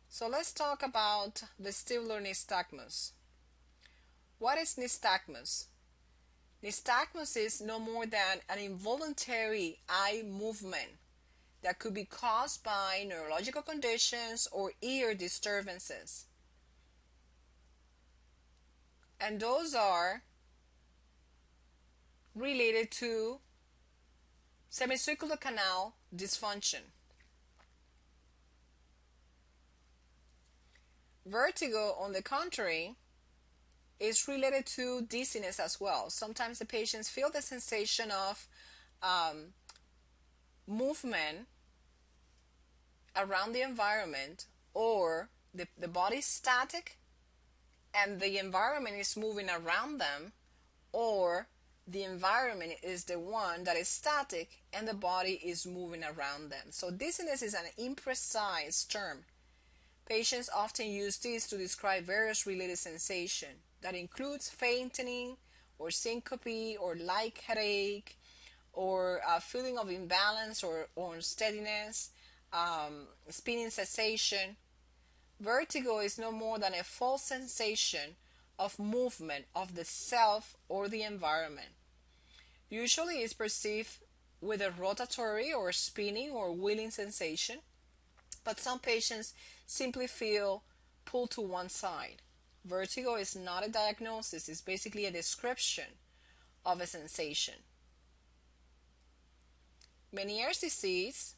So let's talk about vestibular nystagmus. What is nystagmus? Nystagmus is no more than an involuntary eye movement that could be caused by neurological conditions or ear disturbances. And those are related to semicircular canal dysfunction. Vertigo, on the contrary, is related to dizziness as well. Sometimes the patients feel the sensation of movement around the environment, or the body is static and the environment is moving around them, or the environment is the one that is static and the body is moving around them. So dizziness is an imprecise term. Patients often use this to describe various related sensations that includes fainting or syncope or light headache or a feeling of imbalance or unsteadiness, spinning sensation. Vertigo is no more than a false sensation of movement of the self or the environment. Usually is perceived with a rotatory or spinning or wheeling sensation, but some patients simply feel pulled to one side. Vertigo is not a diagnosis, it's basically a description of a sensation. Meniere's disease,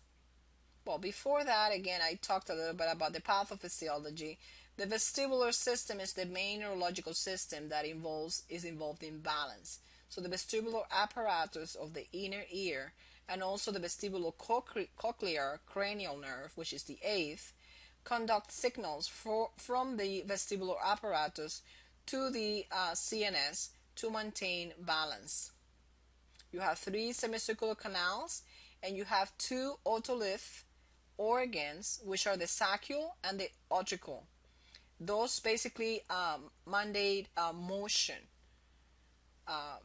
well, before that, again, I talked a little bit about the pathophysiology. The vestibular system is the main neurological system that is involved in balance. So the vestibular apparatus of the inner ear and also the vestibulocochlear cranial nerve, which is the eighth, conduct signals from the vestibular apparatus to the CNS to maintain balance. You have three semicircular canals, and you have two otolith organs, which are the saccule and the utricle. Those basically mandate motion.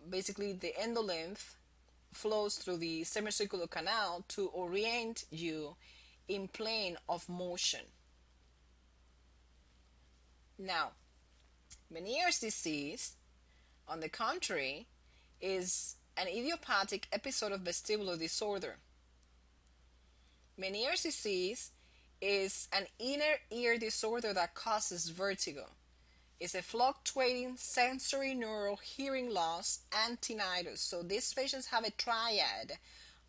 Basically, the endolymph flows through the semicircular canal to orient you in plane of motion. Now, Meniere's disease, on the contrary, is an idiopathic episode of vestibular disorder. Meniere's disease is an inner ear disorder that causes vertigo. It's a fluctuating sensory neural hearing loss and tinnitus. So these patients have a triad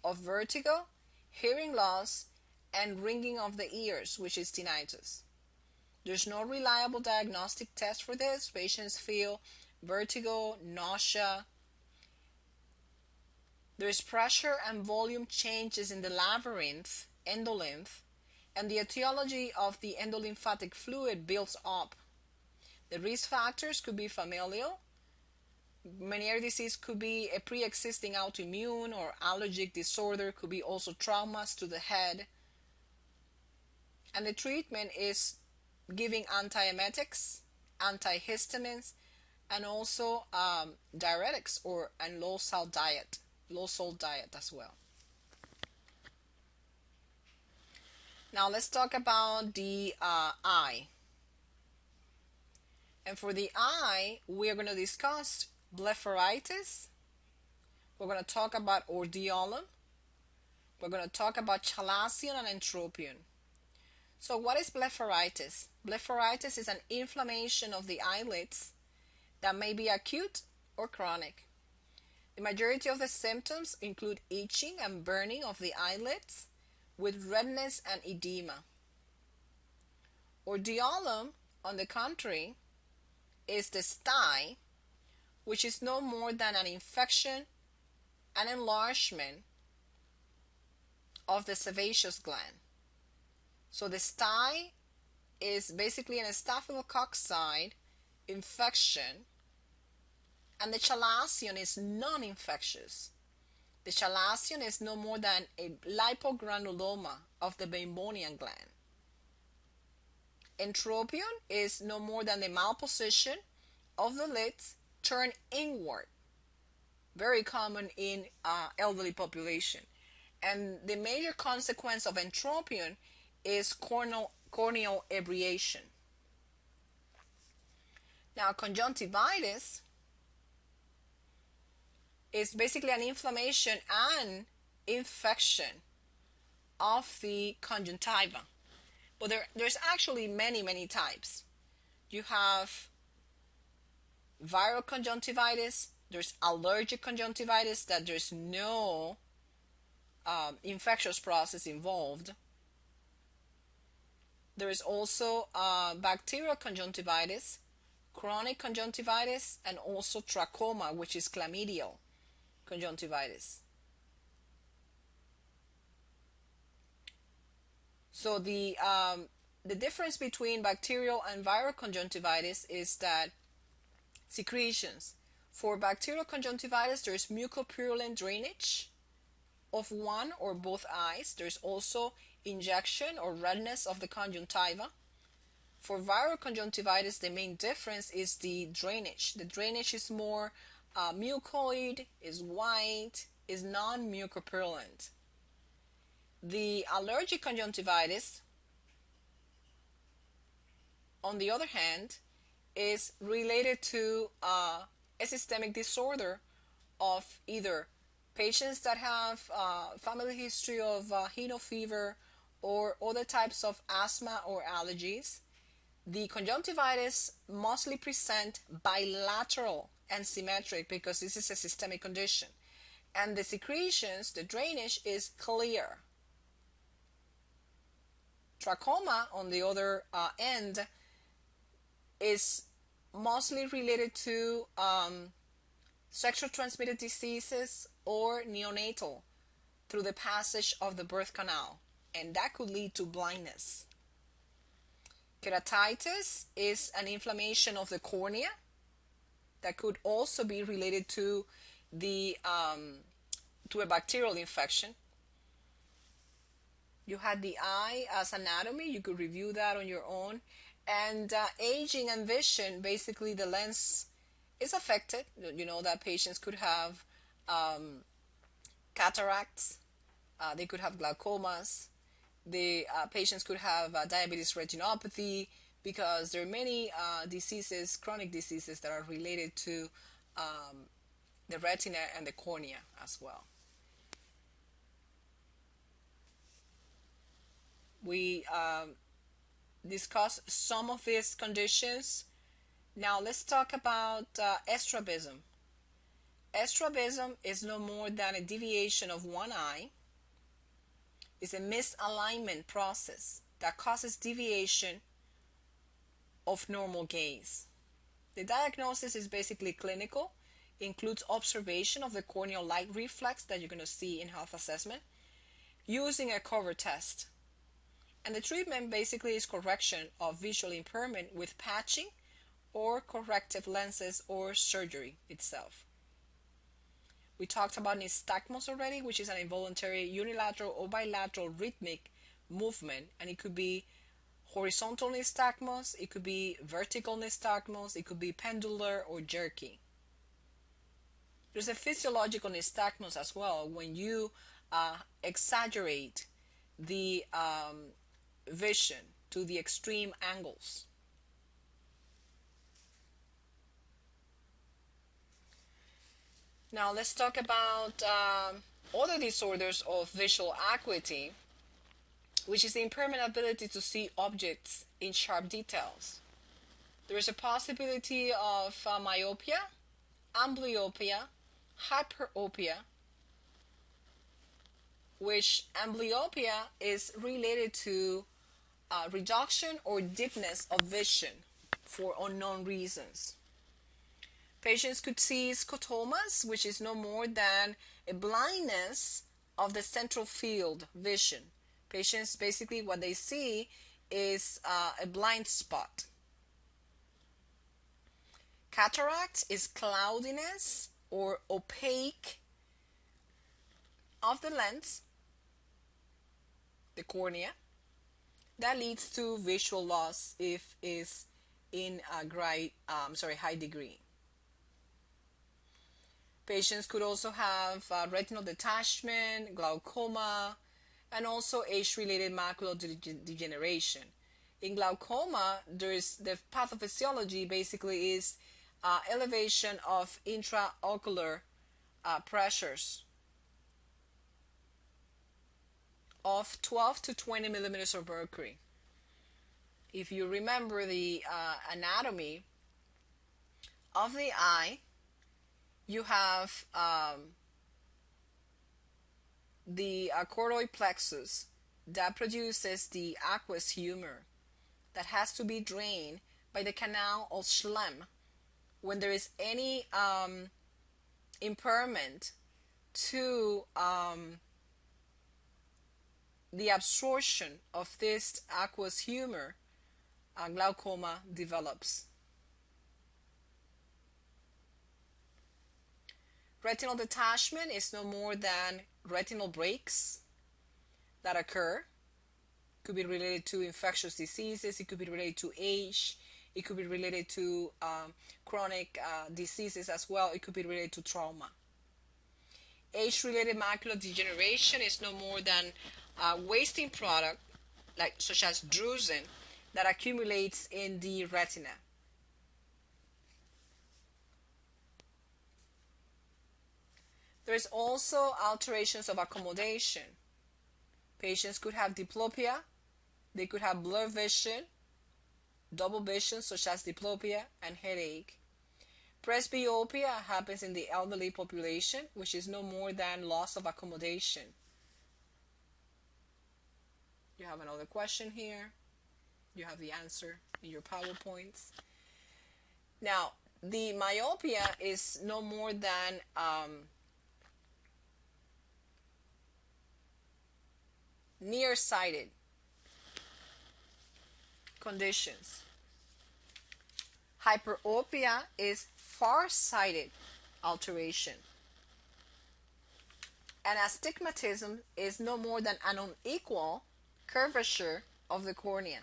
of vertigo, hearing loss, and ringing of the ears, which is tinnitus. There's no reliable diagnostic test for this. Patients feel vertigo, nausea. There's pressure and volume changes in the labyrinth, endolymph, and the etiology of the endolymphatic fluid builds up. The risk factors could be familial. Meniere disease could be a pre-existing autoimmune or allergic disorder, could be also traumas to the head. And the treatment is giving antiemetics, antihistamines, and also diuretics and low salt diet as well. Now let's talk about the eye. And for the eye, we are going to discuss blepharitis. We're going to talk about ordeolum. We're going to talk about chalazion and entropion. So what is blepharitis? Blepharitis is an inflammation of the eyelids that may be acute or chronic. The majority of the symptoms include itching and burning of the eyelids with redness and edema. Ordeolum, on the contrary, is the stye, which is no more than an infection and enlargement of the sebaceous gland. So the stye is basically an staphylococci infection, and the chalazion is non-infectious. The chalazion is no more than a lipogranuloma of the Meibomian gland. Entropion is no more than the malposition of the lids turned inward, very common in elderly population. And the major consequence of entropion is corneal ebriation. Now, conjunctivitis is basically an inflammation and infection of the conjunctiva. But there's actually many types. You have viral conjunctivitis, there's allergic conjunctivitis that there's no infectious process involved. There is also bacterial conjunctivitis, chronic conjunctivitis, and also trachoma, which is chlamydial conjunctivitis. So the difference between bacterial and viral conjunctivitis is that secretions. For bacterial conjunctivitis, there's mucopurulent drainage of one or both eyes. There's also injection or redness of the conjunctiva. For viral conjunctivitis, the main difference is the drainage. The drainage is more mucoid, is white, is non-mucopurulent. The allergic conjunctivitis, on the other hand, is related to a systemic disorder of either patients that have family history of hino fever or other types of asthma or allergies. The conjunctivitis mostly present bilateral and symmetric because this is a systemic condition. And the secretions, the drainage, is clear. Trachoma, on the other end, is mostly related to sexually transmitted diseases or neonatal through the passage of the birth canal, and that could lead to blindness. Keratitis is an inflammation of the cornea that could also be related to the to a bacterial infection. You had the eye as anatomy. You could review that on your own. And aging and vision, basically the lens is affected. You know that patients could have cataracts, they could have glaucomas, the patients could have diabetes retinopathy, because there are many diseases, chronic diseases, that are related to the retina and the cornea as well. We discussed some of these conditions. Now let's talk about estrabism. Estrabism is no more than a deviation of one eye. It's a misalignment process that causes deviation of normal gaze. The diagnosis is basically clinical, includes observation of the corneal light reflex that you're going to see in health assessment using a cover test. And the treatment basically is correction of visual impairment with patching or corrective lenses or surgery itself. We talked about nystagmus already, which is an involuntary unilateral or bilateral rhythmic movement, and it could be horizontal nystagmus, it could be vertical nystagmus, it could be pendular or jerky. There's a physiological nystagmus as well, when you exaggerate the vision to the extreme angles. Now let's talk about other disorders of visual acuity, which is the impairment ability to see objects in sharp details. There is a possibility of myopia, amblyopia, hyperopia, which amblyopia is related to reduction or dimness of vision for unknown reasons. Patients could see scotomas, which is no more than a blindness of the central field vision. Patients, basically what they see is a blind spot. Cataract is cloudiness or opaque of the lens, the cornea, that leads to visual loss if is in a high degree. Patients could also have retinal detachment, glaucoma, and also age-related macular degeneration. In glaucoma, there's the pathophysiology basically is elevation of intraocular pressures of 12 to 20 millimeters of mercury. If you remember the anatomy of the eye, you have the choroid plexus that produces the aqueous humor that has to be drained by the canal of Schlemm when there is any impairment to the absorption of this aqueous humor. Glaucoma develops. Retinal detachment is no more than retinal breaks that occur. It could be related to infectious diseases, it could be related to age, it could be related to chronic diseases as well, it could be related to trauma. Age-related macular degeneration is no more than wasting product, such as drusen, that accumulates in the retina. There is also alterations of accommodation. Patients could have diplopia, they could have blurred vision, double vision such as diplopia, and headache. Presbyopia happens in the elderly population, which is no more than loss of accommodation. You have another question here. You have the answer in your PowerPoints. Now, the myopia is no more than nearsighted conditions. Hyperopia is farsighted alteration. And astigmatism is no more than an unequal curvature of the cornea.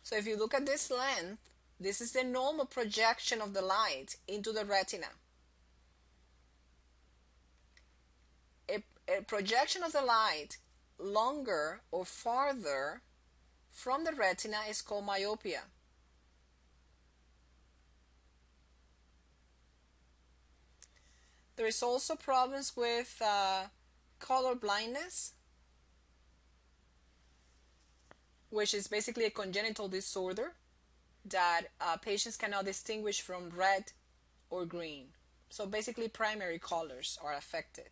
So if you look at this length, this is the normal projection of the light into the retina. A projection of the light longer or farther from the retina is called myopia. There is also problems with color blindness, which is basically a congenital disorder that patients cannot distinguish from red or green. So basically primary colors are affected.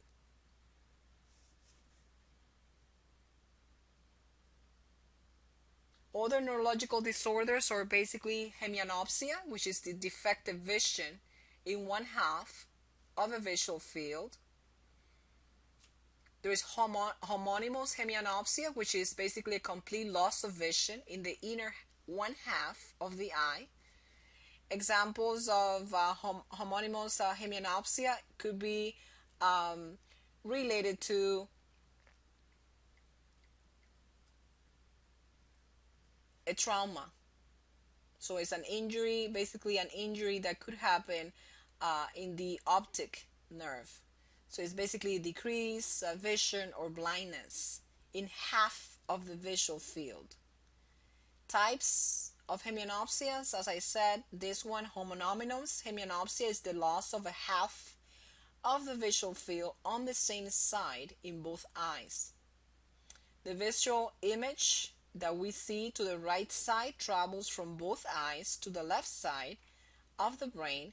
Other neurological disorders are basically hemianopsia, which is the defective vision in one half of a visual field. There is homonymous hemianopsia, which is basically a complete loss of vision in the inner one half of the eye. Examples of homonymous hemianopsia could be related to a trauma. So it's an injury, basically an injury that could happen in the optic nerve. So it's basically decreased vision or blindness in half of the visual field. Types of hemianopsias, as I said, this one, homonymous hemianopsia, is the loss of a half of the visual field on the same side in both eyes. The visual image that we see to the right side travels from both eyes to the left side of the brain,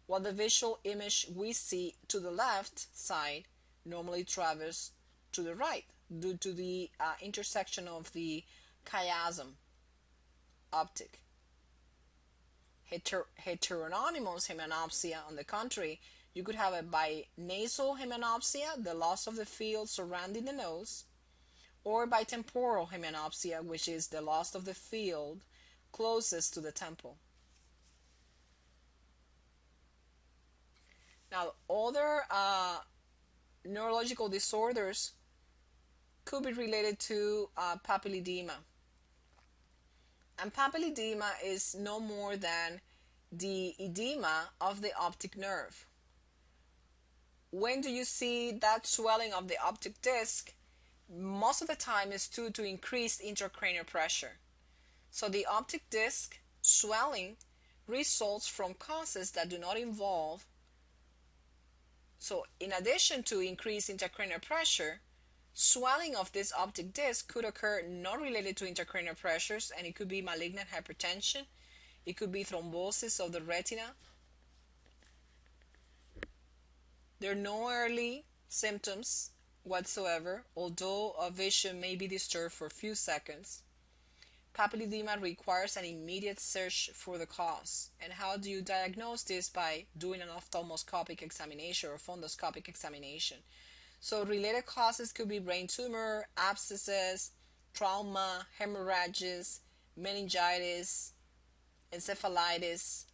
while the visual image we see to the left side normally travels to the right due to the intersection of the chiasm optic. Heteronymous hemianopsia, on the contrary, you could have a binasal hemianopsia, the loss of the field surrounding the nose, or bitemporal hemianopsia, which is the loss of the field closest to the temple. Now, other neurological disorders could be related to papilledema. And papilledema is no more than the edema of the optic nerve. When do you see that swelling of the optic disc? Most of the time is due to increased intracranial pressure. So the optic disc swelling results from causes that do not involve. So in addition to increased intracranial pressure, swelling of this optic disc could occur not related to intracranial pressures, and it could be malignant hypertension. It could be thrombosis of the retina. There are no early symptoms whatsoever, although a vision may be disturbed for a few seconds. Papilledema requires an immediate search for the cause. And how do you diagnose this? By doing an ophthalmoscopic examination or fundoscopic examination. So related causes could be brain tumor, abscesses, trauma, hemorrhages, meningitis, encephalitis.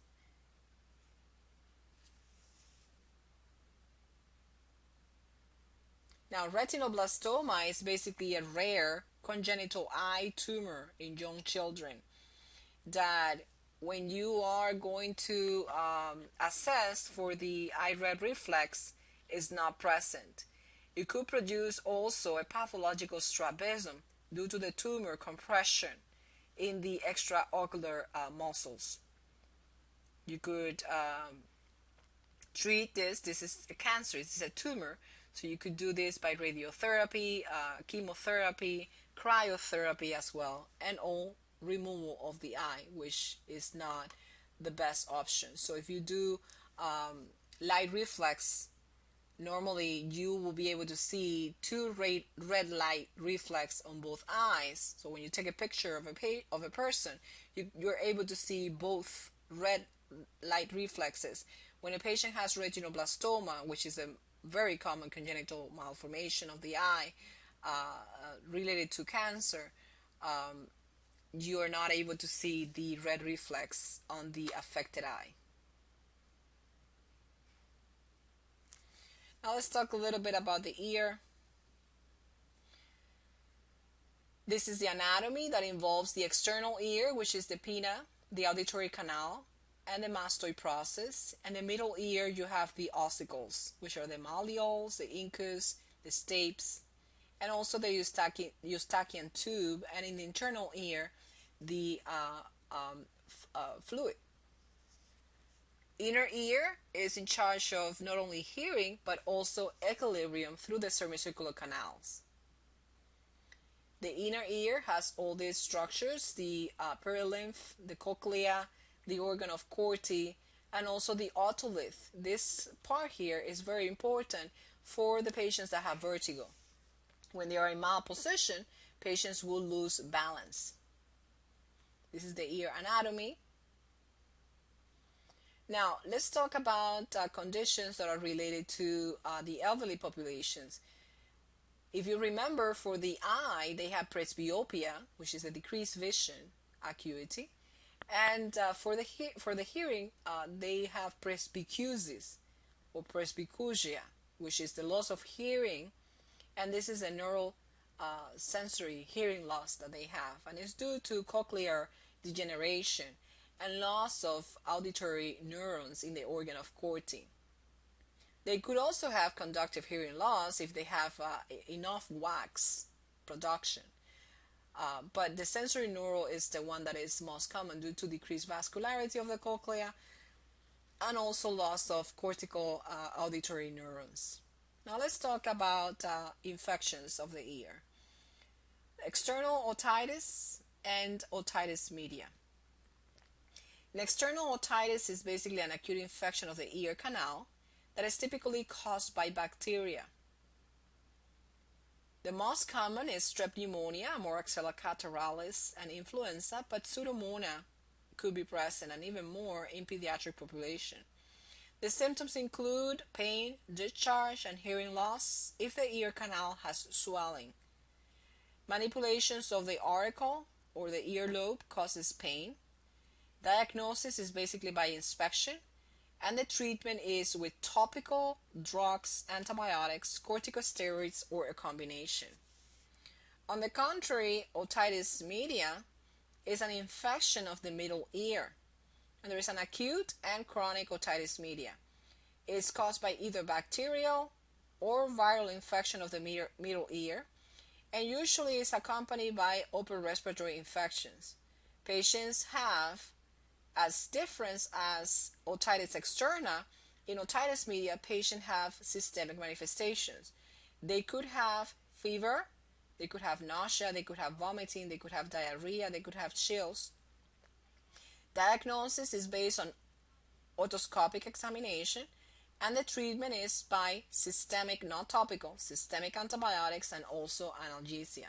Now, retinoblastoma is basically a rare congenital eye tumor in young children that when you are going to assess for the eye red reflex is not present. It could produce also a pathological strabism due to the tumor compression in the extraocular muscles. You could treat this. This is a cancer. This is a tumor. So you could do this by radiotherapy, chemotherapy, cryotherapy as well, and all removal of the eye, which is not the best option. So if you do light reflex, normally you will be able to see two red light reflex on both eyes. So when you take a picture of a person, you're able to see both red light reflexes, When a patient has retinoblastoma, which is a very common congenital malformation of the eye related to cancer, you are not able to see the red reflex on the affected eye. Now let's talk a little bit about the ear. This is the anatomy that involves the external ear, which is the pinna, the auditory canal, and the mastoid process. And the middle ear, you have the ossicles, which are the malleoles, the incus, the stapes, and also the Eustachian tube. And in the internal ear, the fluid. Inner ear is in charge of not only hearing, but also equilibrium through the semicircular canals. The inner ear has all these structures, the perilymph, the cochlea, the organ of Corti, and also the otolith. This part here is very important for the patients that have vertigo. When they are in malposition, patients will lose balance. This is the ear anatomy. Now, let's talk about conditions that are related to the elderly populations. If you remember, for the eye, they have presbyopia, which is a decreased vision acuity. And for the hearing, they have presbycusis or presbycusia, which is the loss of hearing. And this is a neural sensory hearing loss that they have. And it's due to cochlear degeneration and loss of auditory neurons in the organ of Corti. They could also have conductive hearing loss if they have enough wax production. But the sensory neural is the one that is most common due to decreased vascularity of the cochlea and also loss of cortical auditory neurons. Now let's talk about infections of the ear. External otitis and otitis media. An external otitis is basically an acute infection of the ear canal that is typically caused by bacteria. The most common is strep pneumonia, Moraxella catarrhalis, and influenza, but Pseudomonas could be present and even more in pediatric population. The symptoms include pain, discharge, and hearing loss if the ear canal has swelling. Manipulations of the auricle or the earlobe causes pain. Diagnosis is basically by inspection, and the treatment is with topical drugs, antibiotics, corticosteroids, or a combination. On the contrary, otitis media is an infection of the middle ear, and there is an acute and chronic otitis media. It's caused by either bacterial or viral infection of the middle ear, and usually is accompanied by upper respiratory infections. Patients have, as different as otitis externa, in otitis media, patients have systemic manifestations. They could have fever, they could have nausea, they could have vomiting, they could have diarrhea, they could have chills. Diagnosis is based on otoscopic examination, and the treatment is by systemic, not topical, systemic antibiotics and also analgesia.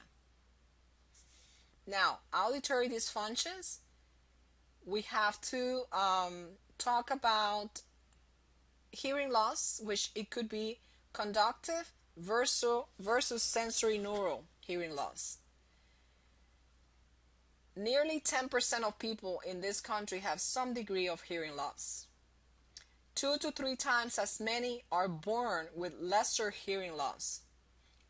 Now, auditory dysfunctions. We have to talk about hearing loss, which it could be conductive versus sensory neural hearing loss. Nearly 10% of people in this country have some degree of hearing loss. 2 to 3 times as many are born with lesser hearing loss.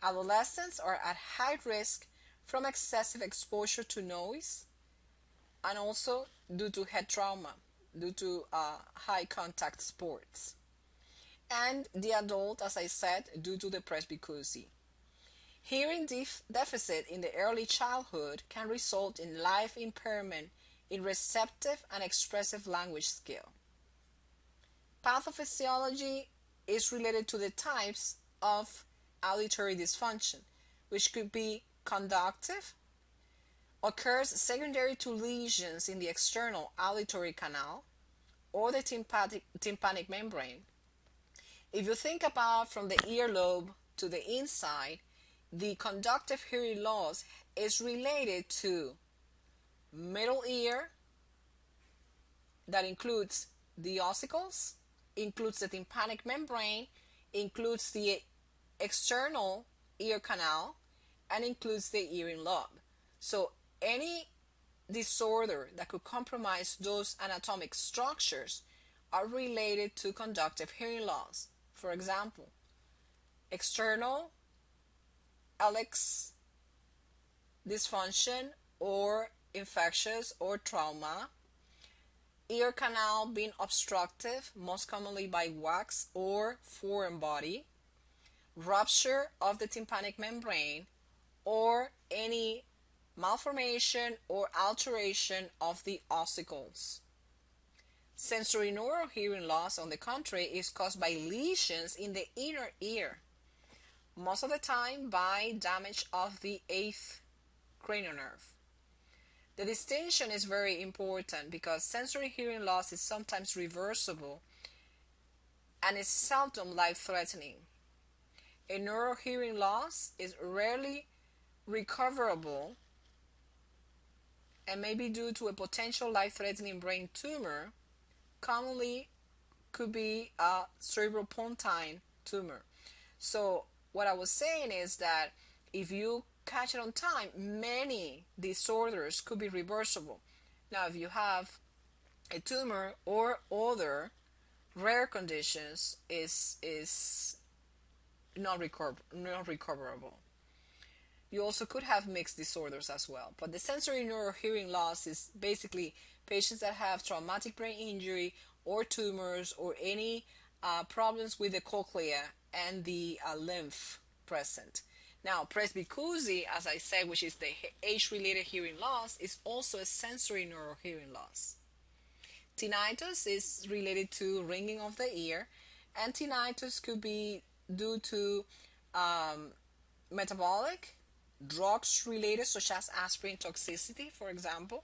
Adolescents are at high risk from excessive exposure to noise, and also due to head trauma, due to high contact sports. And the adult, as I said, due to the presbycusis. Hearing deficit in the early childhood can result in life impairment in receptive and expressive language skill. Pathophysiology is related to the types of auditory dysfunction, which could be conductive, occurs secondary to lesions in the external auditory canal or the tympanic membrane. If you think about from the earlobe to the inside, the conductive hearing loss is related to middle ear, that includes the ossicles, includes the tympanic membrane, includes the external ear canal, and includes the hearing lobe. So any disorder that could compromise those anatomic structures are related to conductive hearing loss. For example, external ilex dysfunction or infectious or trauma, ear canal being obstructive, most commonly by wax or foreign body, rupture of the tympanic membrane, or any malformation or alteration of the ossicles. Sensorineural hearing loss, on the contrary, is caused by lesions in the inner ear, most of the time by damage of the eighth cranial nerve. The distinction is very important because sensory hearing loss is sometimes reversible and is seldom life-threatening. A neural hearing loss is rarely recoverable and may be due to a potential life-threatening brain tumor, commonly could be a cerebropontine tumor. So what I was saying is that if you catch it on time, many disorders could be reversible. Now, if you have a tumor or other rare conditions, is not recoverable. You also could have mixed disorders as well. But the sensory neural hearing loss is basically patients that have traumatic brain injury or tumors or any problems with the cochlea and the lymph present. Now, presbycusis, as I said, which is the age-related hearing loss, is also a sensory neural hearing loss. Tinnitus is related to ringing of the ear, and tinnitus could be due to metabolic, drugs related, such as aspirin toxicity, for example,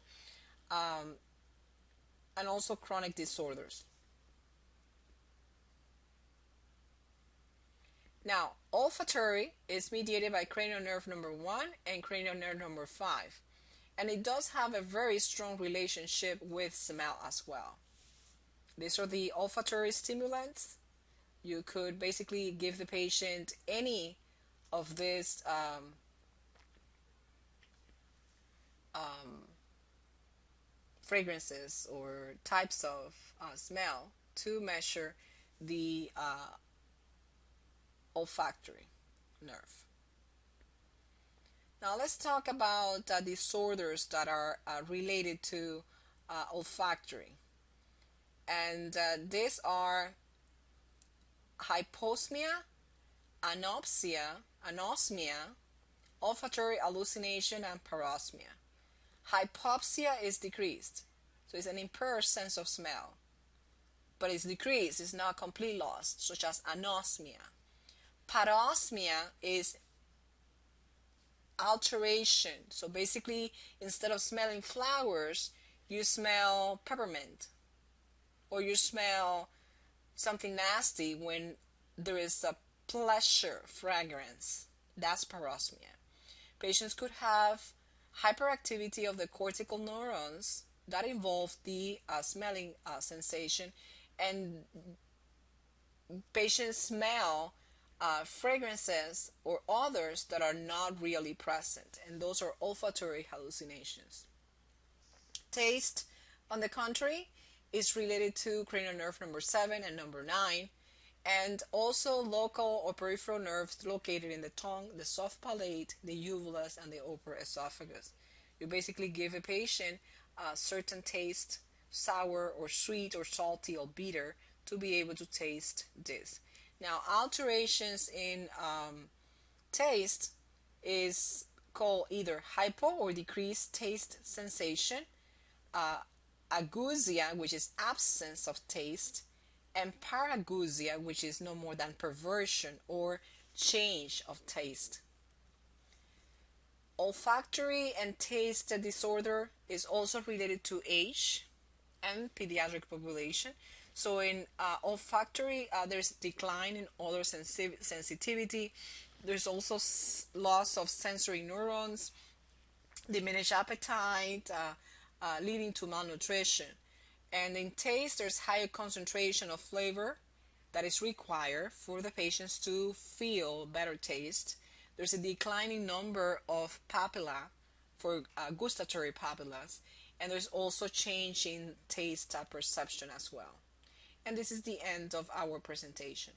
and also chronic disorders. Now, olfactory is mediated by cranial nerve number 1 and cranial nerve number 5. And it does have a very strong relationship with smell as well. These are the olfactory stimulants. You could basically give the patient any of these fragrances or types of smell to measure the olfactory nerve. Now let's talk about disorders that are related to olfactory. And these are hyposmia, anosmia, olfactory hallucination, and parosmia. Hypopsia is decreased, so it's an impaired sense of smell, but it's decreased, it's not complete loss, such as anosmia. Parosmia is alteration, so basically instead of smelling flowers, you smell peppermint, or you smell something nasty when there is a pleasure fragrance. That's parosmia. Patients could have hyperactivity of the cortical neurons that involve the smelling sensation, and patients smell fragrances or others that are not really present, and those are olfactory hallucinations. Taste, on the contrary, is related to cranial nerve number 7 and number 9, and also local or peripheral nerves located in the tongue, the soft palate, the uvulus, and the upper esophagus. You basically give a patient a certain taste, sour or sweet or salty or bitter, to be able to taste this. Now, alterations in taste is called either hypo or decreased taste sensation, agousia, which is absence of taste, and paragousia, which is no more than perversion or change of taste. Olfactory and taste disorder is also related to age and pediatric population. So in olfactory, there's decline in odor sensitivity. There's also loss of sensory neurons, diminished appetite, leading to malnutrition. And in taste, there's higher concentration of flavor that is required for the patients to feel better taste. There's a declining number of papilla for gustatory papillas, and there's also change in taste perception as well. And this is the end of our presentation.